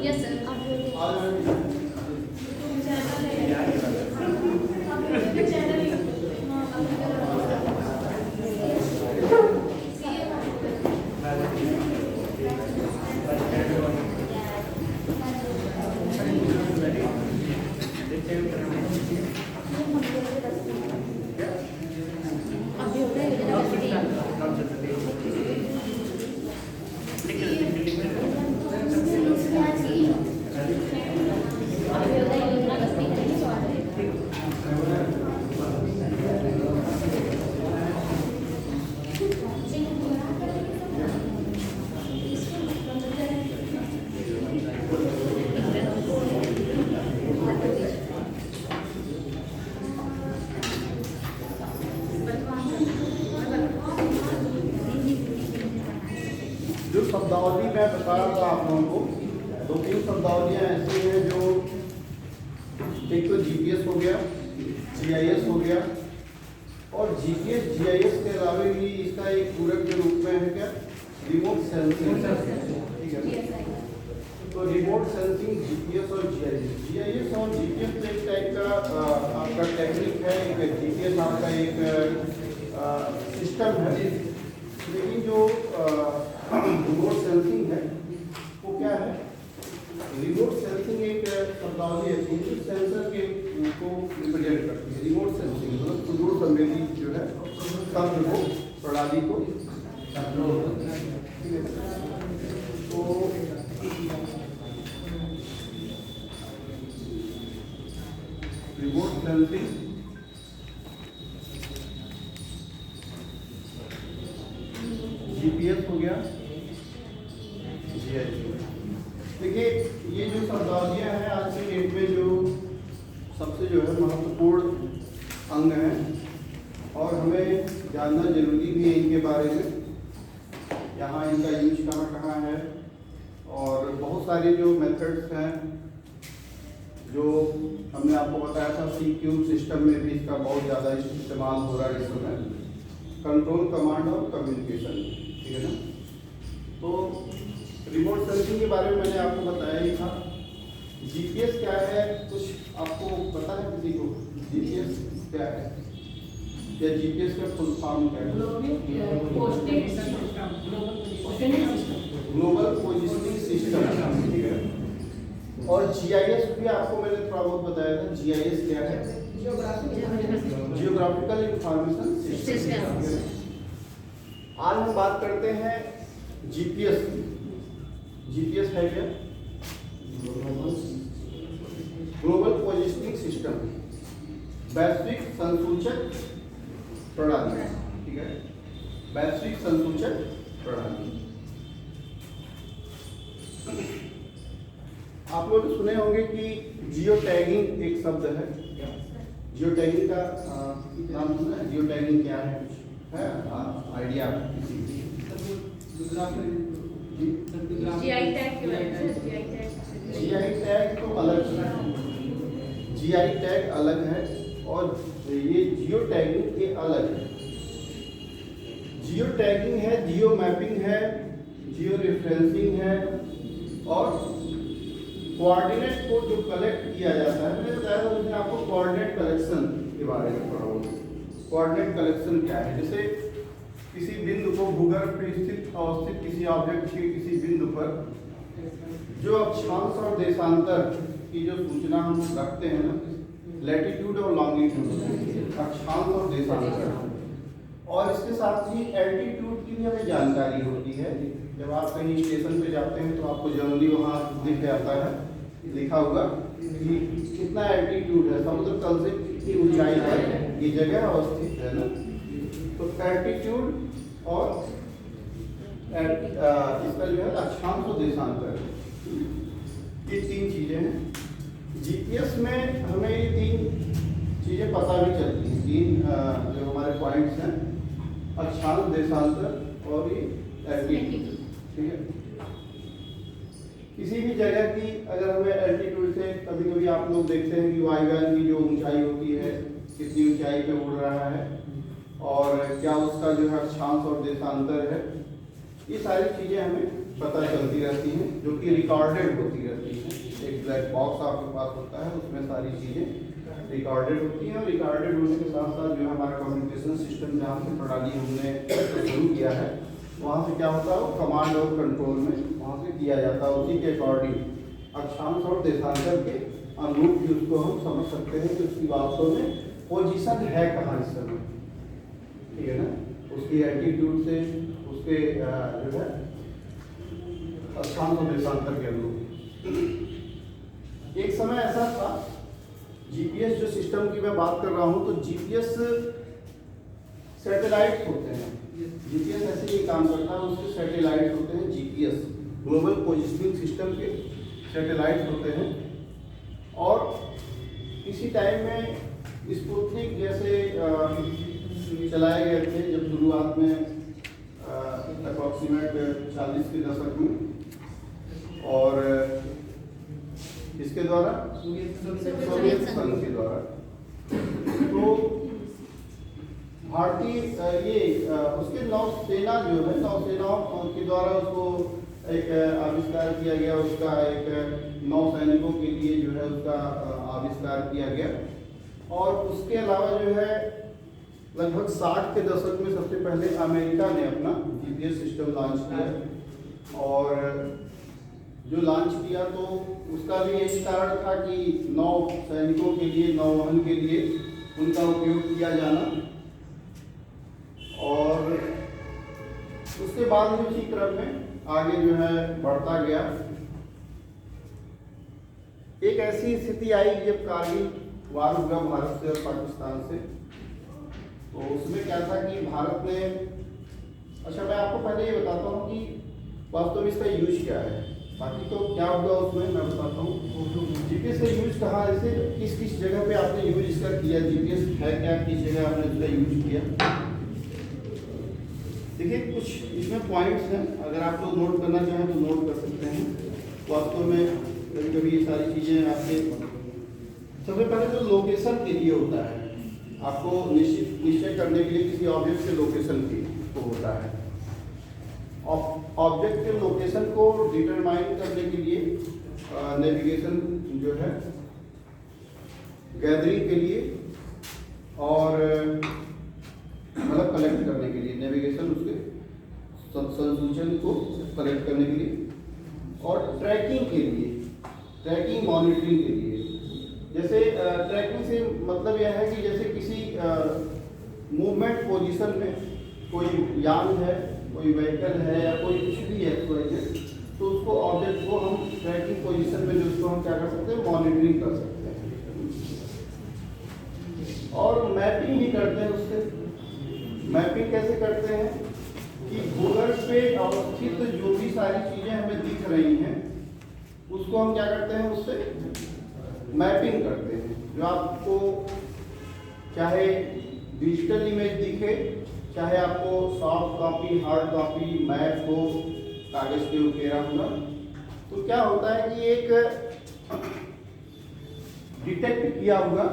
Yes sir. जो शब्दावली मैं बता रहा था आप लोगों को, 2-3 शब्दावलियाँ ऐसी हैं जो, एक तो जीपीएस हो गया, जीआईएस हो गया, और जीपीएस जीआईएस के अलावा भी इसका एक पूरक के रूप में है क्या, रिमोट सेंसिंग। ठीक है, तो रिमोट सेंसिंग जीपीएस और जीआईएस, जीआईएस और जीपीएस तो एक टाइप का आपका टेक्निक है, एक जीपीएस आपका एक सिस्टम है, लेकिन जो रिमोट सेंसिंग है वो क्या है, रिमोट सेंसिंग एक शब्दावली है जो सेंसर के को रिप्रेजेंट करती है। रिमोट सेंसिंग मतलब सुदूर संवेदी जो है शब्द को, प्रणाली को कंट्रोल करती है। तो रिमोट सेंसिंग जीपीएस हो गया, देखिए ये जो शब्दावलियाँ हैं आज की डेट में जो सबसे जो है महत्वपूर्ण अंग हैं और हमें जानना जरूरी भी है इनके बारे में, यहाँ इनका यूज कहाँ है, और बहुत सारे जो मेथड्स हैं जो हमने आपको बताया था, C³ सिस्टम में भी इसका बहुत ज़्यादा इस्तेमाल हो रहा है इस समय, कंट्रोल, कमांड और कम्युनिकेशन। ठीक है ना, तो रिमोट सेंसिंग के बारे में मैंने आपको बताया ही था। जीपीएस क्या है, कुछ आपको पता है किसी को जीपीएस क्या है, या जीपीएस का फुल फॉर्म क्या है? Global positioning system. ठीक है, और जीआईएस भी आपको मैंने थोड़ा बहुत बताया था। जीआईएस क्या है? Geographical information system. आज हम बात करते हैं जीपीएस। जीपीएस है क्या? ग्लोबल पोजिशनिंग सिस्टम, वैश्विक संसूचक प्रणाली। ठीक है, वैश्विक संसूचक प्रणाली। आप लोग सुने होंगे कि जियो टैगिंग एक शब्द है। जियो टैगिंग का नाम सुना है? जियो टैगिंग क्या है, कुछ है आइडिया किसी? जीआई टैग तो अलग है, जीआई टैग अलग है और ये जियो टैगिंग के अलग है। जियो टैगिंग है, जियो मैपिंग है, जियो रेफरेंसिंग है, और कोऑर्डिनेट को जो कलेक्ट किया जाता है, मैंने बताया था उस दिन आपको कोऑर्डिनेट कलेक्शन के बारे में पढ़ाऊंगा। कोऑर्डिनेट कलेक्शन क्या है, जैसे किसी बिंदु को भूगर्भ में स्थित अवस्थित किसी ऑब्जेक्ट के किसी बिंदु पर जो अक्षांश और देशांतर की जो सूचना हम रखते हैं ना, लैटिट्यूड और लॉन्गिट्यूड, अक्षांश और देशांतर, और इसके साथ ही एल्टीट्यूड की भी हमें जानकारी होती है। जब आप कहीं स्टेशन पे जाते हैं तो आपको जनरली वहाँ दिख जाता है, लिखा होगा कि कितना एल्टीट्यूड है, समुद्र तल से कितनी ऊंचाई पर ये जगह अवस्थित है ना। तो एल्टीट्यूड और इसका जो है अक्षांश और देशांतर, ये 3 चीजें हैं। जीपीएस में हमें ये 3 चीजें पता भी चलती हैं, 3 जो हमारे पॉइंट्स हैं, अक्षांश, देशांतर और ये एल्टीट्यूड। ठीक है, किसी भी जगह की अगर हमें एल्टीट्यूड से, कभी कभी आप लोग देखते हैं कि वायुयान की जो ऊंचाई होती है, कितनी ऊंचाई पे उड़ रहा है, और क्या उसका जो है अक्षांश और देशांतर है, ये सारी चीज़ें हमें पता चलती रहती हैं, जो कि रिकॉर्डेड होती रहती हैं। एक ब्लैक बॉक्स आपके पास होता है, उसमें सारी चीज़ें रिकॉर्डेड होती हैं, और रिकॉर्डेड होने के साथ साथ जो है हमारा कम्युनिकेशन सिस्टम जहाँ से प्रणाली हमने शुरू किया है, वहाँ से क्या होता है, कमांड और कंट्रोल में वहाँ से किया जाता है। उसी के अकॉर्डिंग अक्षांश और देशांतर के अनुरूप भी उसको हम समझ सकते हैं कि उसकी वास्तव में पोजीशन है कहाँ इस समय, ठीक है ना, उसकी एल्टीट्यूड से उसके जो है अक्षांश और देशांतर के अनुरूप। एक समय ऐसा था, जीपीएस जो सिस्टम की मैं बात कर रहा हूँ, तो जीपीएस सैटेलाइट्स होते हैं। जीपीएस ऐसे ही काम करता है, उसके सैटेलाइट होते हैं, जीपीएस ग्लोबल पोजिशनिंग सिस्टम के सैटेलाइट होते हैं। और इसी टाइम में स्पुतनिक जैसे चलाए गए थे, जब शुरुआत में अप्रॉक्सीमेट 40 के दशक में, और इसके द्वारा सोवियत संघ के द्वारा, तो भारतीय उसके नौसेना जो है, नौसेनाओं के द्वारा उसको एक आविष्कार किया गया, उसका एक नौसैनिकों के लिए जो है उसका आविष्कार किया गया। और उसके अलावा जो है लगभग 60 के दशक में सबसे पहले अमेरिका ने अपना जीपीएस सिस्टम लॉन्च किया, और जो लॉन्च किया तो उसका भी यही कारण था कि नौ सैनिकों के लिए, नौवहन के लिए उनका उपयोग किया जाना। और उसके बाद में उसी क्रम में आगे जो है बढ़ता गया। एक ऐसी स्थिति आई जब कारगिल वार हुआ भारत से और पाकिस्तान से, तो उसमें क्या था कि भारत ने, अच्छा मैं आपको पहले ये बताता हूँ कि वास्तव में इसका यूज क्या है, बाकी तो क्या होगा उसमें मैं बताता हूँ। जीपीएस का यूज कहाँ, इसे किस किस जगह पे आपने यूज इसका किया, जीपीएस है क्या, किस जगह आपने इसका यूज किया। देखिए कुछ इसमें पॉइंट्स हैं, अगर आप लोग नोट करना चाहें तो नोट कर सकते हैं। वास्तव में कभी कभी ये सारी चीज़ें आपके, सबसे पहले तो लोकेशन के लिए होता है, आपको निश्चय करने के लिए किसी ऑब्जेक्ट के लोकेशन की तो होता है। ऑब्जेक्ट के लोकेशन को डिटरमाइन करने के लिए नेविगेशन जो है, गैदरिंग के लिए, और मतलब कलेक्ट करने के लिए, नेविगेशन उसके संसूचन को कलेक्ट करने के लिए, और ट्रैकिंग के लिए, ट्रैकिंग मॉनिटरिंग के लिए। जैसे ट्रैकिंग से मतलब यह है कि जैसे किसी मूवमेंट पोजीशन में कोई यान है, कोई व्हीकल है, या कोई कुछ भी है तो उसको ऑब्जेक्ट को हम ट्रैकिंग पोजीशन में जो उसको हम क्या कर सकते हैं, मॉनिटरिंग कर सकते हैं, और मैपिंग भी करते हैं उससे। मैपिंग कैसे करते हैं कि भूगर्भ पे अवस्थित जो भी सारी चीजें हमें दिख रही हैं उसको हम क्या करते हैं, उससे मैपिंग करते हैं। जो आपको चाहे डिजिटल इमेज दिखे, चाहे आपको soft copy, hard copy, map हो कागज के उकेरा हुआ, तो क्या होता है कि एक डिटेक्ट किया हुआ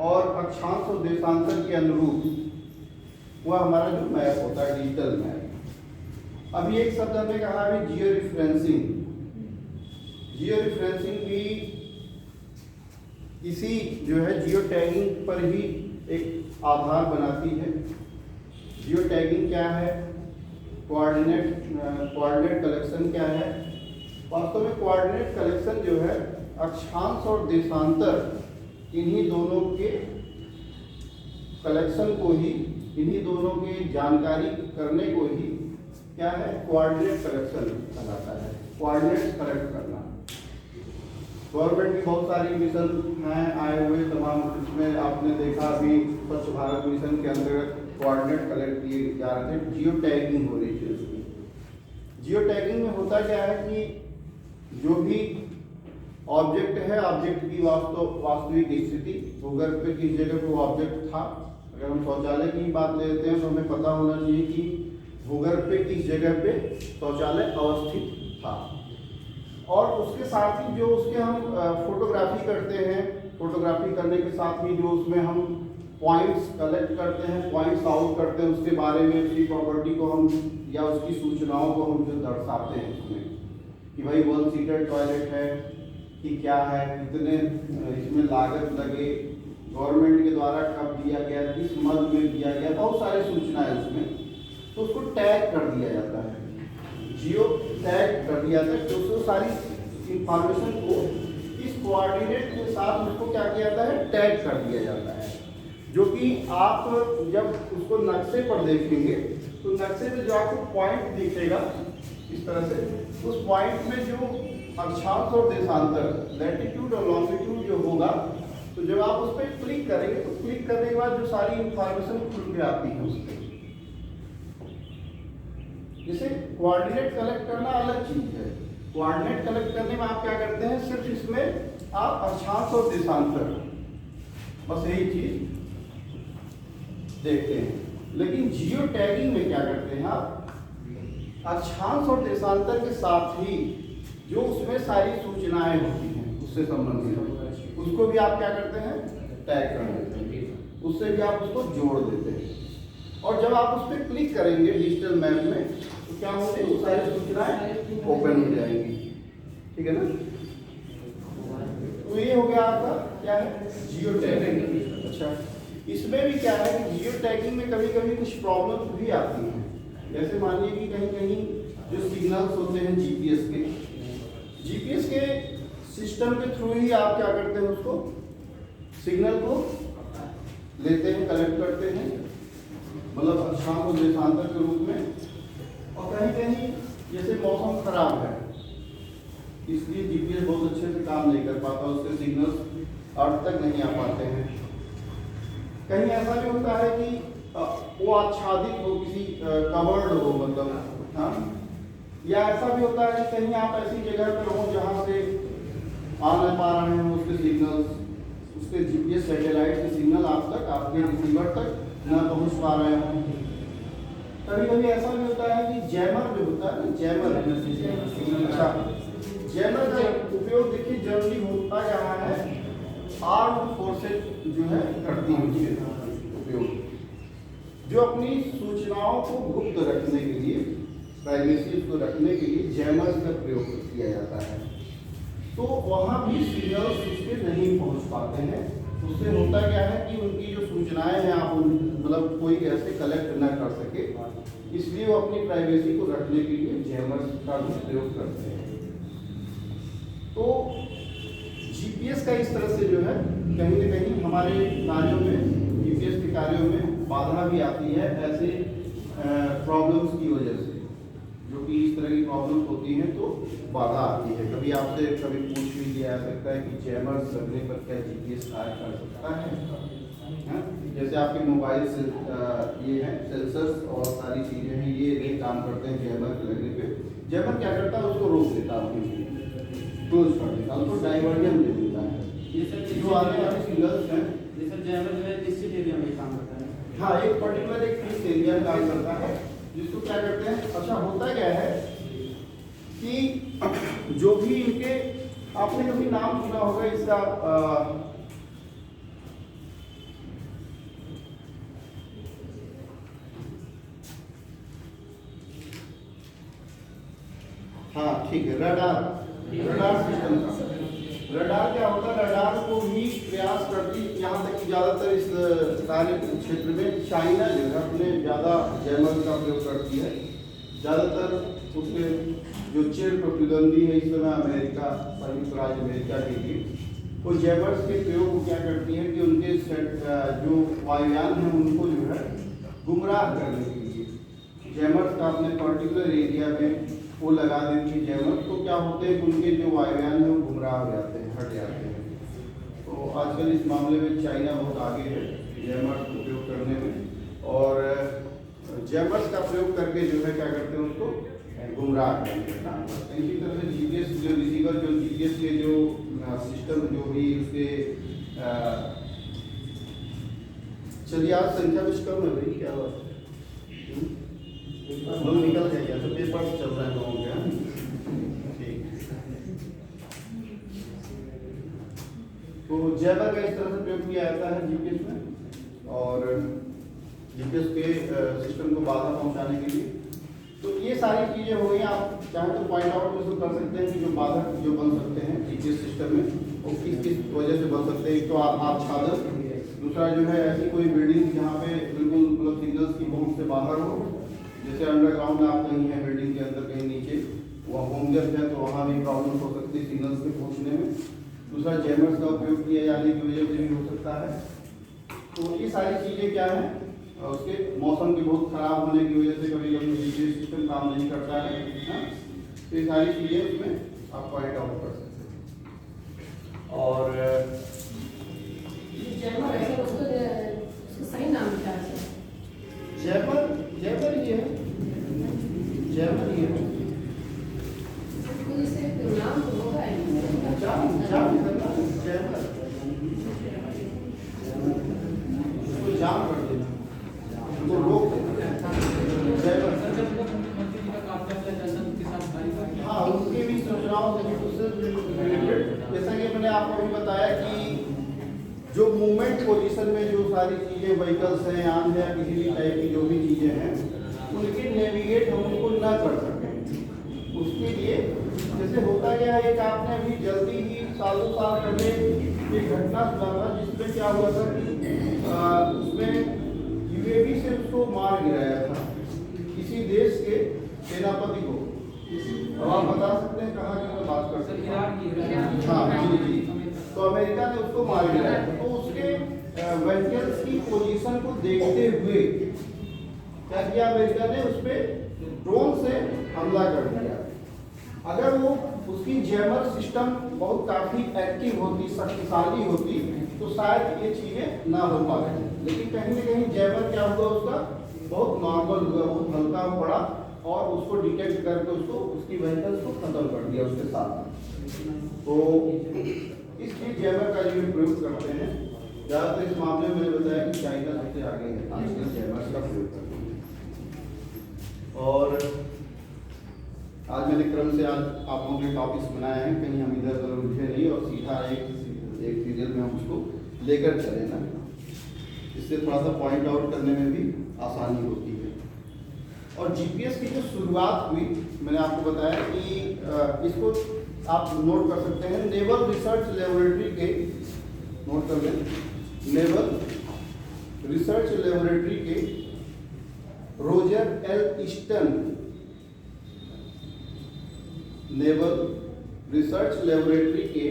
और अक्षांश और देशांतर के अनुरूप वह हमारा जो मैप होता है, डिजिटल मैप। अभी एक शब्द हमने कहा है जियो रिफरेंसिंग। जियो रिफरेंसिंग भी इसी जो है जियो टैगिंग पर ही एक आधार बनाती है। जियो टैगिंग क्या है, कोऑर्डिनेट कलेक्शन क्या है। वास्तव में कोऑर्डिनेट कलेक्शन जो है अक्षांश और देशांतर, इन्हीं दोनों के कलेक्शन को ही, इन्हीं दोनों की जानकारी करने को ही क्या है, कोऑर्डिनेट कलेक्शन कहलाता है। कोऑर्डिनेट कलेक्ट करना। गवर्नमेंट की बहुत सारी मिशन हैं आए हुए तमाम, इसमें आपने देखा अभी स्वच्छ भारत मिशन के अंतर्गत कोऑर्डिनेट कलेक्ट किए जा रहे थे, जियो टैगिंग हो रही थी उसकी। जियो टैगिंग में होता क्या है कि जो भी ऑब्जेक्ट है, ऑब्जेक्ट की वास्तविक स्थिति, भूगर्भ पे किस जगह पे ऑब्जेक्ट था। अगर हम शौचालय की बात लेते हैं तो हमें पता होना चाहिए कि भूगर्भ पे किस जगह पे शौचालय अवस्थित था, और उसके साथ ही जो उसके हम फोटोग्राफी करते हैं, फोटोग्राफी करने के साथ ही जो उसमें हम पॉइंट्स कलेक्ट करते हैं, पॉइंट्स आउट करते हैं, उसके बारे में उसकी प्रॉपर्टी को हम या उसकी सूचनाओं को हम जो दर्शाते हैं उसमें कि भाई 1 सीटर टॉयलेट है कि क्या है, कितने इसमें लागत लगे, गवर्नमेंट के द्वारा कब दिया गया, किस मद में दिया गया, बहुत सारी सूचनाएं उसमें, तो उसको टैग कर दिया जाता है, जियो टैग कर दिया जाता है। तो सारी इंफॉर्मेशन को इस कोऑर्डिनेट के साथ उसको क्या किया जाता है, टैग कर दिया जाता है, जो कि आप जब उसको नक्शे पर देखेंगे तो नक्शे में जो आपको पॉइंट दिखेगा इस तरह से, उस पॉइंट में जो अक्षांश और देशांतर लैटिट्यूड और लॉन्गिट्यूड जो होगा, तो जब आप उस पर क्लिक करेंगे तो क्लिक करने के बाद जो सारी इंफॉर्मेशन खुल के आती है उसमें। जैसे कोऑर्डिनेट कलेक्ट करना अलग चीज है, कोऑर्डिनेट कलेक्ट करने में आप क्या करते हैं, सिर्फ इसमें आप अक्षांश और देशांतर बस यही चीज देखते हैं। लेकिन जियो टैगिंग में क्या करते हैं, आप अक्षांश और देशांतर के साथ ही जो उसमें सारी सूचनाएं होती हैं उससे संबंधित, उसको भी आप क्या करते हैं, टैग कर देते हैं, उससे भी आप उसको जोड़ देते हैं। और जब आप उस पर क्लिक करेंगे डिजिटल मैप में तो क्या होते हैं, वो सारी सूचनाएं ओपन हो जाएंगी, ठीक है ना। तो ये हो गया आपका क्या है, जियो टैगिंग। अच्छा, इसमें भी क्या है कि जियो टैगिंग में कभी कभी कुछ प्रॉब्लम भी आती हैं। जैसे मानिए कि कहीं कहीं जो सिग्नल्स होते हैं जीपीएस के सिस्टम के थ्रू ही आप क्या करते हैं, उसको सिग्नल को लेते हैं, कलेक्ट करते हैं, मतलब अक्षांश और देशांतर के रूप में। और कहीं कहीं जैसे मौसम खराब है इसलिए जीपीएस बहुत अच्छे से काम नहीं कर पाता, उसके सिग्नल्स अर्थ तक नहीं आ पाते हैं। कहीं ऐसा भी होता है कि वो आच्छादित हो, किसी कवर्ड हो, मतलब हाँ, या ऐसा भी होता है कि कहीं आप ऐसी जगह पर हो जहाँ से आ नहीं पा रहे हैं उसके सिग्नल्स, उसके जीपीएस सैटेलाइट के सिग्नल आप तक, आपके रिसीवर तक न पहुँच पा रहे हों। कभी कभी ऐसा भी होता है कि जैमर जो होता है ना, जैमर, अच्छा, जैमर का उपयोग देखिए जनरली होता यहाँ है, आर्म्ड फोर्सेज जो है करती है उसके उपयोग, जो अपनी सूचनाओं को गुप्त रखने के लिए, प्राइवेसी को रखने के लिए जैमर्स का प्रयोग किया जाता है। तो वहाँ भी सिग्नल्स उसके नहीं पहुँच पाते हैं। उससे होता क्या है कि उनकी जो सूचनाएं हैं आप मतलब कोई ऐसे कलेक्ट न कर सके, इसलिए वो अपनी प्राइवेसी को रखने के लिए जैमर्स का भी प्रयोग करते हैं। तो जीपीएस का इस तरह से जो है कहीं न कहीं हमारे कार्यों में, जीपीएस के कार्यों में बाधा भी आती है ऐसे प्रॉब्लम्स की वजह से, जो कि इस तरह की प्रॉब्लम्स होती हैं तो बाधा आती है। कभी आपसे कभी पूछ भी दिया जा सकता है कि जैमर्स लगने पर क्या जीपीएस कार्य कर सकता है? जैसे आपके मोबाइल से ये है सेंसर्स और सारी चीज़ें हैं, ये काम करते हैं जैमर के लगने पे। जैमर क्या करता है, उसको रोक देता है, क्लोज कर देता है, उसको डाइवर्जन दे देता है। जो आने वाले सिग्नल्स हैं, जैसे जैमर जो है निश्चित एरिया में काम करता है, हाँ, एक पर्टिकुलर एक फिक्स एरिया में काम करता है, जिसको क्या करते हैं। अच्छा, होता क्या है कि जो भी इनके, आपने कभी नाम सुना होगा इसका, हाँ ठीक है, रडार सिस्टम का। रडार क्या होता है, रडार को भी प्रयास करती, यहाँ तक कि ज़्यादातर इस कार्य क्षेत्र में चाइना जो है अपने ज़्यादा जैमर का प्रयोग करती है। ज़्यादातर उसके जो चिर प्रतिद्वंदी है इस समय अमेरिका, संयुक्त राज्य अमेरिका के लिए, वो जैमर्स के प्रयोग को क्या करती है कि उनके जो वायुयान हैं उनको जो है गुमराह करने के लिए जैमर्स का अपने पर्टिकुलर एरिया में वो लगा देती है जैमर। तो क्या होते हैं कि उनके जो वायुयान हैं वो गुमराह हो जाते हैं, हट जाते हैं। तो आजकल इस मामले में चाइना बहुत आगे है जैमर का उपयोग करने में, और जैमर्स का प्रयोग करके जो है क्या करते हैं, उसको गुमराह करने का काम करते हैं। इसी तरह से जीपीएस जो रिसीवर, जो जीपीएस के जो सिस्टम जो भी उसके, चलिए आज संख्या कुछ कम है भाई, क्या बात लोग निकल जाएगा, तो पेपर चल रहा है लोगों के, ठीक। तो जैमर का इस तरह से प्रयोग किया जाता है जीपीएस में। और जीपीएस के सिस्टम को बाधा पहुंचाने के लिए। तो ये सारी चीज़ें हो गई। आप चाहे तो पॉइंट आउट इसको कर सकते हैं कि जो बाधक जो बन सकते हैं जीपीएस सिस्टम में वो किस किस वजह से बन सकते हैं। एक तो आच्छादन, दूसरा जो है ऐसी कोई बिल्डिंग जहाँ पे बिल्कुल मतलब सिग्नल्स की पहुँच से बाहर हो, जैसे अंडरग्राउंड में आप कहीं हैं बिल्डिंग के अंदर कहीं नीचे, वहाँ होमगेस्ट है तो वहाँ भी प्रॉब्लम हो सकती है सिग्नल्स के पहुँचने में। दूसरा जैमर्स का उपयोग किया जाने की वजह से भी हो सकता है। तो ये सारी चीज़ें क्या है, उसके मौसम के बहुत खराब होने की वजह से कभी कभी जीपीएस सिस्टम काम नहीं करता है ना? तो ये सारी चीज़ें उसमें आप पॉइंट आउट कर सकते हैं। और जैमर है उसका सही नाम क्या है? जैमर ये है, जैमर ये है। इससे नाम तो होगा ही। जाम करना जैमर, उसको जाम कर देना, उसको रोक देना, जैमर। हाँ, उसके भी सूचनाओं से उससे रिलेटेड, जैसा कि मैंने आपको भी बताया कि जो मूवमेंट पोजीशन में जो सारी चीज़ें व्हीकल्स हैं, यान है, किसी भी टाइप की जो भी चीज़ें हैं, उनके नेविगेट हम उनको न कर सकें। उसके लिए जैसे होता क्या है, एक आपने अभी जल्दी ही सालों साल पहले एक घटना सुना था जिसमें क्या हुआ था कि उसमें यूएवी से उसको मार गिराया था किसी देश के सेनापति को। अब आप बता सकते हैं कहाँ की मैं बात कर सकते हैं? हाँ जी जी। तो अमेरिका ने उसको मार गिराया, तो उसके व्हीकल्स की पोजीशन को देखते हुए क्या किया अमेरिका ने, उस पर ड्रोन से हमला कर दिया। अगर वो उसकी जैमर सिस्टम बहुत काफ़ी एक्टिव होती, शक्तिशाली होती, तो शायद ये चीज़ें ना हो पाती। लेकिन कहीं ना कहीं जैमर क्या हुआ, उसका बहुत नॉर्मल हुआ, बहुत हल्का पड़ा और उसको डिटेक्ट करके उसको उसकी व्हीकल्स को खत्म कर दिया उसके साथ। तो इसलिए जैमर का जो प्रयोग करते हैं ज़्यादातर, इस मामले में मैंने बताया कि चाइना सबसे आगे है आजकल जैमर का प्रयोग करते हैं। और आज मैंने क्रम से आज आप लोगों के टॉपिक्स बनाए हैं, कहीं हम इधर उधर उठे नहीं और सीधा एक सीरियल में हम उसको लेकर चले ना, इससे थोड़ा सा पॉइंट आउट करने में भी आसानी होती है। और जीपीएस की जो शुरुआत हुई, मैंने आपको बताया कि इसको आप नोट कर सकते हैं, नेवल रिसर्च लेबोरेटरी के, नोट कर लें, नेवल रिसर्च लेबोरेटरी के Roger L Easton, Naval Research Laboratory के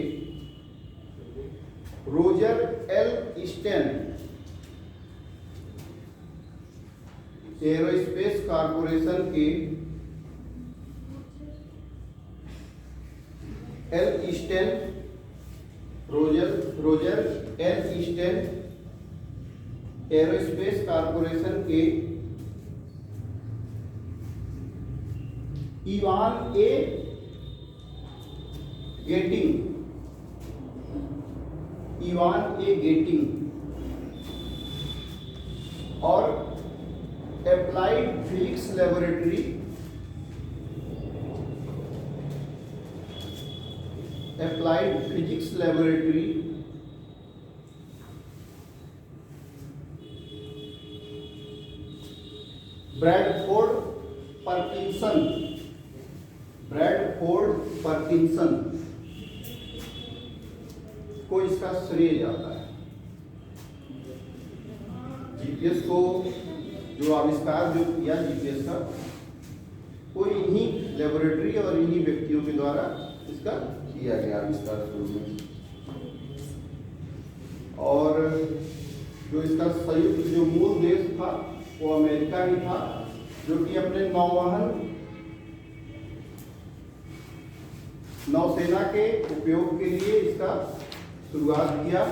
Roger L Easton Aerospace Corporation के L Easton, Roger L Easton Aerospace Corporation के इवान ए गेटिंग और Applied Physics Laboratory, Bradford Parkinson को इसका श्रेय जाता है। जीपीएस को जो आविष्कार जो किया जीपीएस का, कोई इन्हीं लेबोरेटरी और इन्हीं व्यक्तियों के द्वारा इसका किया गया आविष्कार शुरू में। और जो इसका संयुक्त जो मूल देश था वो अमेरिका ही था, जो कि अपने नौसेना के उपयोग के लिए इसका शुरुआत किया।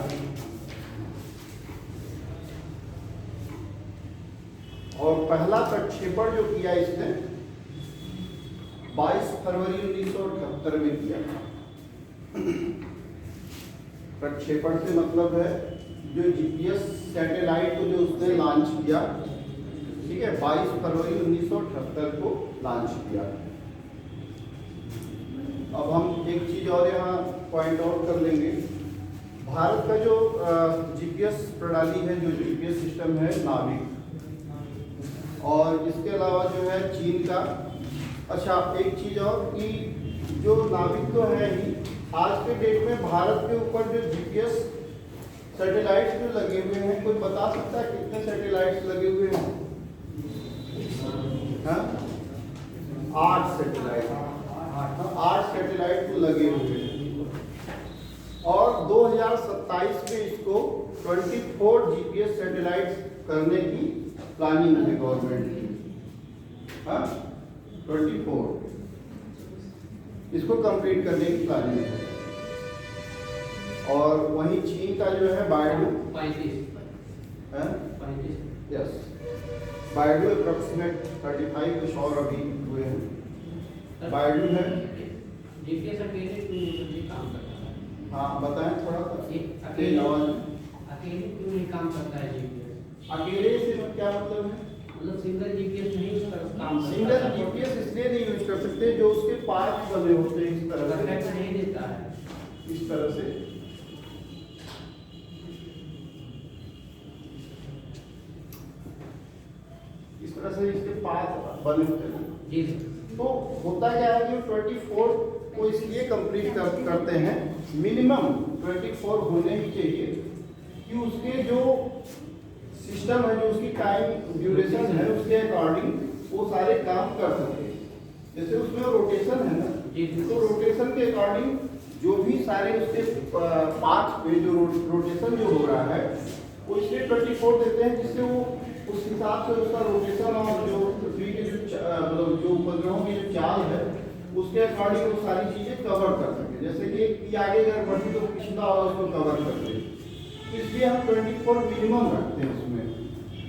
और पहला प्रक्षेपण जो किया इसने 22 फरवरी 1978 में किया। प्रक्षेपण से मतलब है जो जीपीएस सैटेलाइट को जो उसने लॉन्च किया, ठीक है, 22 फरवरी 1978 को लॉन्च किया। अब हम एक चीज और यहाँ पॉइंट आउट कर लेंगे, भारत का जो जीपीएस प्रणाली है, जो जीपीएस सिस्टम है, नाविक, और इसके अलावा जो है चीन का। अच्छा, एक चीज़ और कि जो नाविक तो है ही, आज के डेट में भारत के ऊपर जो जीपीएस सैटेलाइट्स जो लगे हुए हैं, कोई बता सकता है कितने सैटेलाइट्स लगे हुए हैं? हाँ, 8 सैटेलाइट, 8 सैटेलाइट तो लगे हुए हैं। और 2027 में इसको 24 जीपीएस सैटेलाइट्स करने की प्लानिंग है गवर्नमेंट की। हाँ, 24 इसको कंप्लीट करने की प्लानिंग है। और वहीं चीन का जो है बायडू 35, यस, बायडू अप्रोक्सीमेट 35, कुछ और अभी हुए हैं। बायडू है जीपीएस अकेले काम करता है। हाँ, बताएं थोड़ा सा। अकेले क्यों नहीं काम करता है जीपीएस? अकेले से क्या मतलब है? मतलब सिंगल जीपीएस नहीं काम करता। सिंगल जीपीएस इसलिए नहीं यूज कर सकते, जो उसके पार्ट्स बने होते हैं इस तरह से, नहीं देता है इस तरह से। इस तरह से इसके पार्ट बने होते हैं जी। तो होता क्या है कि 24 को इसलिए कंप्लीट करते हैं, मिनिमम 24 होने ही चाहिए, कि उसके जो सिस्टम है, जो उसकी टाइम ड्यूरेशन है, उसके अकॉर्डिंग वो सारे काम कर सकते हैं। जैसे उसमें रोटेशन है ना, तो रोटेशन के अकॉर्डिंग जो भी सारे उसके पार्ट्स पे जो रोटेशन जो हो रहा है, वो इसलिए 24 देते हैं, जिससे वो उस हिसाब से उसका रोटेशन और जो पृथ्वी के जो मतलब जो उपग्रहों की जो चाल है, उसके अकॉर्डिंग वो सारी चीजें कवर कर सके। जैसे कि आगे अगर बढ़ी तो पिछला और उसको कवर कर दे, इसलिए हम 24 मिनिमम रखते हैं उसमें।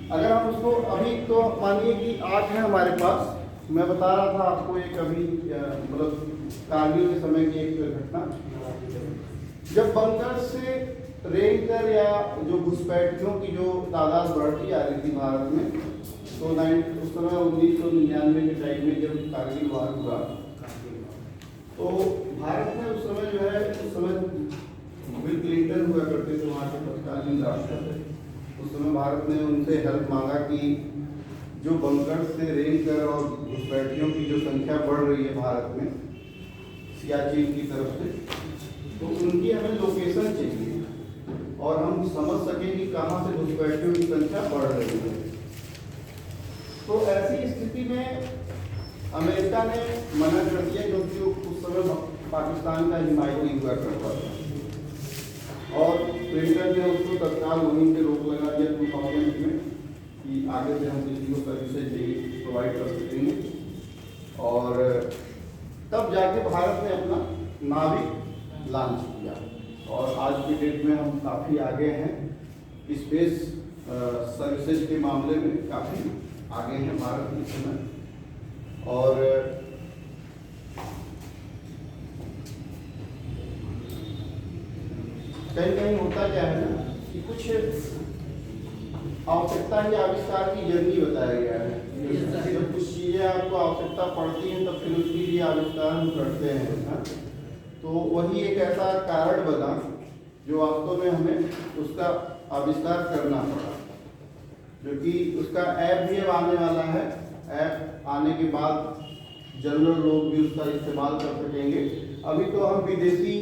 अगर हम उसको अभी तो मानिए कि 8 है हमारे पास। मैं बता रहा था आपको एक अभी मतलब कारगिल के समय की एक घटना, जब बंकर से रेंकर या जो घुसपैठियों की जो तादाद बढ़ती आ रही थी भारत में, तो उस समय 1999 के टाइम में जब कारगिल वार हुआ, तो भारत में उस समय जो है, उस समय बिल क्लिंटन हुआ करते थे वहाँ के तत्कालीन राष्ट्रपति। उस समय भारत ने उनसे हेल्प मांगा कि जो बंकर से रेंकर और घुसपैठियों की जो संख्या बढ़ रही है भारत में सियाचिन की तरफ से, तो उनकी हमें लोकेशन चाहिए और हम समझ सकें कि कहाँ से घुसपैठियों की संख्या बढ़ रही है। तो ऐसी स्थिति में अमेरिका ने मना कर दिया, क्योंकि उस समय पाकिस्तान का हिमायती हुआ करता था, और क्लिंटन ने उसको तत्काल वहीं पे रोक लगा दिया 2000 में कि आगे से हम किसी को सर्विसेज नहीं प्रोवाइड कर सकेंगे। और तब जाके भारत ने अपना नाविक लॉन्च किया, और आज की डेट में हम काफ़ी आगे हैं स्पेस सर्विसेज के मामले में, काफ़ी आगे हैं भारत इस समय। और कहीं कहीं होता क्या है ना कि कुछ आवश्यकता ही आविष्कार की जर्नी बताया गया है। जब कुछ चीज़ें आपको आवश्यकता पड़ती हैं, तब फिर उसके लिए आविष्कार हम करते हैं ना? तो वही एक ऐसा कारण बना जो वास्तव में हमें उसका आविष्कार करना पड़ा, जो कि उसका ऐप भी अब आने वाला है। ऐप आने के बाद जनरल लोग भी उसका इस्तेमाल कर सकेंगे। अभी तो हम विदेशी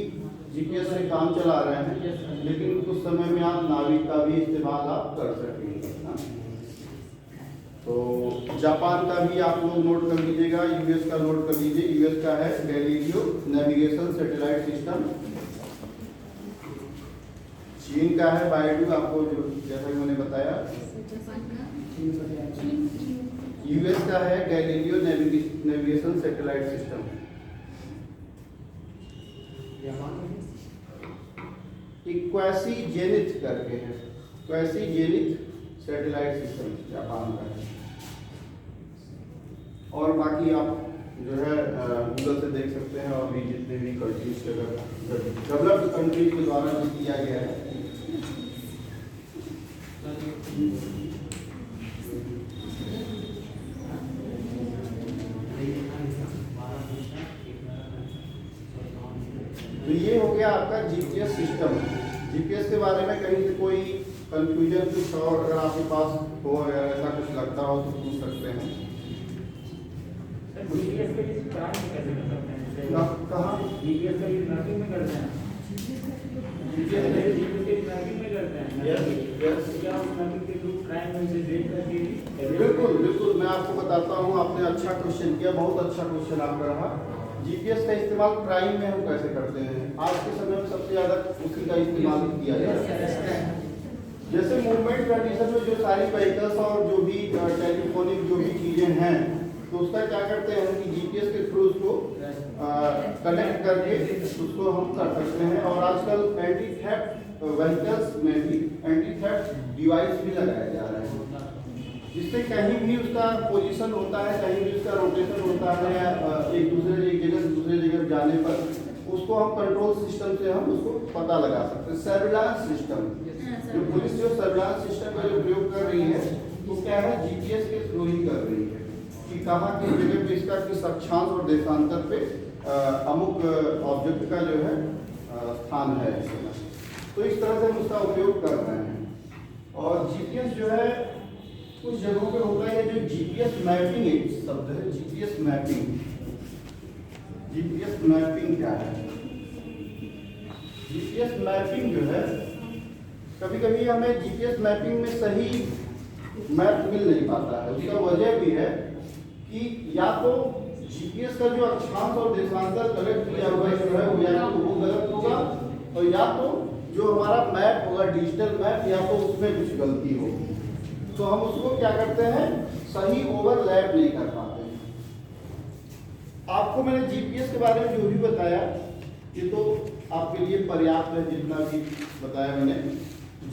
जीपीएस से काम चला रहे हैं, लेकिन कुछ समय में आप नाविक का भी इस्तेमाल आप कर सकेंगे ना? तो जापान का भी आप लोग नोट कर लीजिएगा, यूएस का नोट कर लीजिए। यूएस का है गैलीलियो नेविगेशन सैटेलाइट सिस्टम। चीन का है बायडू, आपको जो जैसा कि मैंने बताया। यूएस का है Galileo navigation satellite system. Quasi zenith करके है, quasi zenith satellite system Japan का है। और बाकी आप जो है गूगल से देख सकते हैं, और भी जितने भी कंट्रीज के डेवलप्ड कंट्रीज के द्वारा जो किया गया है। तो ये हो गया आपका जीपीएस सिस्टम। जीपीएस के बारे में कहीं से कोई कंफ्यूजन कुछ और अगर आपके पास हो या ऐसा कुछ लगता हो तो पूछ सकते हैं। जीपीएस के लिए प्राइम कैसे कर सकते हैं? कहाँ जीपीएस का यूज मैपिंग में करते हैं। जीपीएस जीपीएस के मैपिंग में करते हैं। यस क्या उस मैपिंग के थ्रू प्राइम में से रेट करके? बिल्कुल बिल्कुल, मैं आपको बताता हूँ। आपने अच्छा क्वेश्चन किया, बहुत अच्छा क्वेश्चन आपका रहा। जीपीएस का इस्तेमाल प्राइम में हम कैसे करते हैं? आज के समय में सबसे ज़्यादा उसी का इस्तेमाल किया जाता है। जैसे मूवमेंट कंडीशन में जो सारी व्हीकल्स और जो भी टेलीफोनिक जो भी चीज़ें हैं, तो उसका क्या करते हैं कि जीपीएस के थ्रू उसको कनेक्ट करके उसको हम कर सकते हैं। और आजकल एंटी थेफ्ट व्हीकल्स में भी एंटी थेफ्ट डिवाइस भी लगाए जा रहे हैं, जिससे कहीं भी उसका पोजीशन होता है, कहीं भी उसका रोटेशन होता है, या एक जगह से दूसरे जगह जाने पर उसको हम कंट्रोल सिस्टम से हम उसको पता लगा सकते हैं। सर्विलांस सिस्टम, जो पुलिस जो सर्विलांस सिस्टम का जो प्रयोग कर रही है, तो क्या है जीपीएस के थ्रू ही कर रही है कि कहाँ की जगह पे इसका किस अक्षांश और देशांतर पे अमुक ऑब्जेक्ट का जो है स्थान है। तो इस तरह से हम उसका उपयोग कर रहे हैं। और जीपीएस जो है कुछ जगहों पे होता है, जो जीपीएस मैपिंग एक शब्द है। जीपीएस मैपिंग, जीपीएस मैपिंग क्या है? जीपीएस मैपिंग जो है, कभी कभी हमें जीपीएस मैपिंग में सही मैप मिल नहीं पाता है। उसका वजह भी है कि या तो जीपीएस का जो अक्षांश और देशांतर कलेक्ट किया हुआ है वो या तो वो गलत होगा, और या तो जो हमारा मैप होगा डिजिटल मैप, या तो उसमें कुछ गलती हो, तो हम उसको क्या करते हैं, सही ओवरलैप नहीं कर पाते हैं। आपको मैंने जीपीएस के बारे में जो भी बताया, ये तो आपके लिए पर्याप्त है, जितना भी बताया मैंने।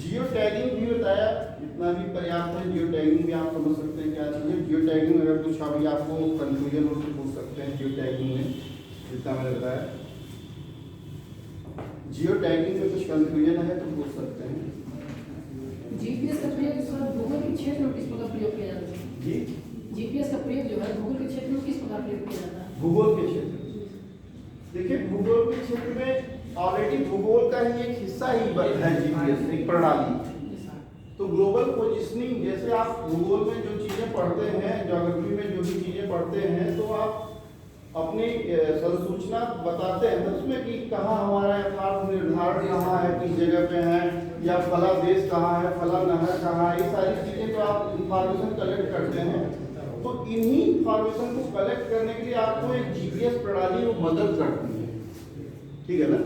जियो टैगिंग भी बताया, जितना भी पर्याप्त है। जियो टैगिंग भी आप समझ सकते हैं क्या चीज़ है। जियो टैगिंग अगर कुछ अभी आपको कंफ्यूजन हो तो पूछ सकते हैं। जियो टैगिंग में जितना मैंने बताया, जियो टैगिंग में कुछ कंफ्यूजन है तो पूछ सकते हैं। जीपीएस का प्रयोग सर भूगोल के क्षेत्र में किस प्रकार प्रयोग किया जाता है? जी, जीपीएस का प्रयोग जो है भूगोल के क्षेत्र में किस प्रकार प्रयोग किया जाता है? भूगोल के क्षेत्र, देखिए भूगोल के क्षेत्र में ऑलरेडी भूगोल का ही एक हिस्सा ही है जीपीएस, एक प्रणाली। तो ग्लोबल पोजिशनिंग, जैसे आप भूगोल में जो चीज़ें पढ़ते हैं, ज्योग्राफी में जो भी चीज़ें पढ़ते हैं, तो आप अपनी संसूचना बताते हैं तो उसमें कि कहाँ हमारा यथार्थ निर्धारण कहाँ है, किस जगह पे है, या फला देश कहाँ है, फला नहर कहाँ है, ये सारी चीज़ें जो आप इंफॉर्मेशन कलेक्ट करते हैं, तो इन्हीं इंफॉर्मेशन को कलेक्ट करने के लिए आपको एक जीपीएस प्रणाली वो मदद करती है। ठीक है ना?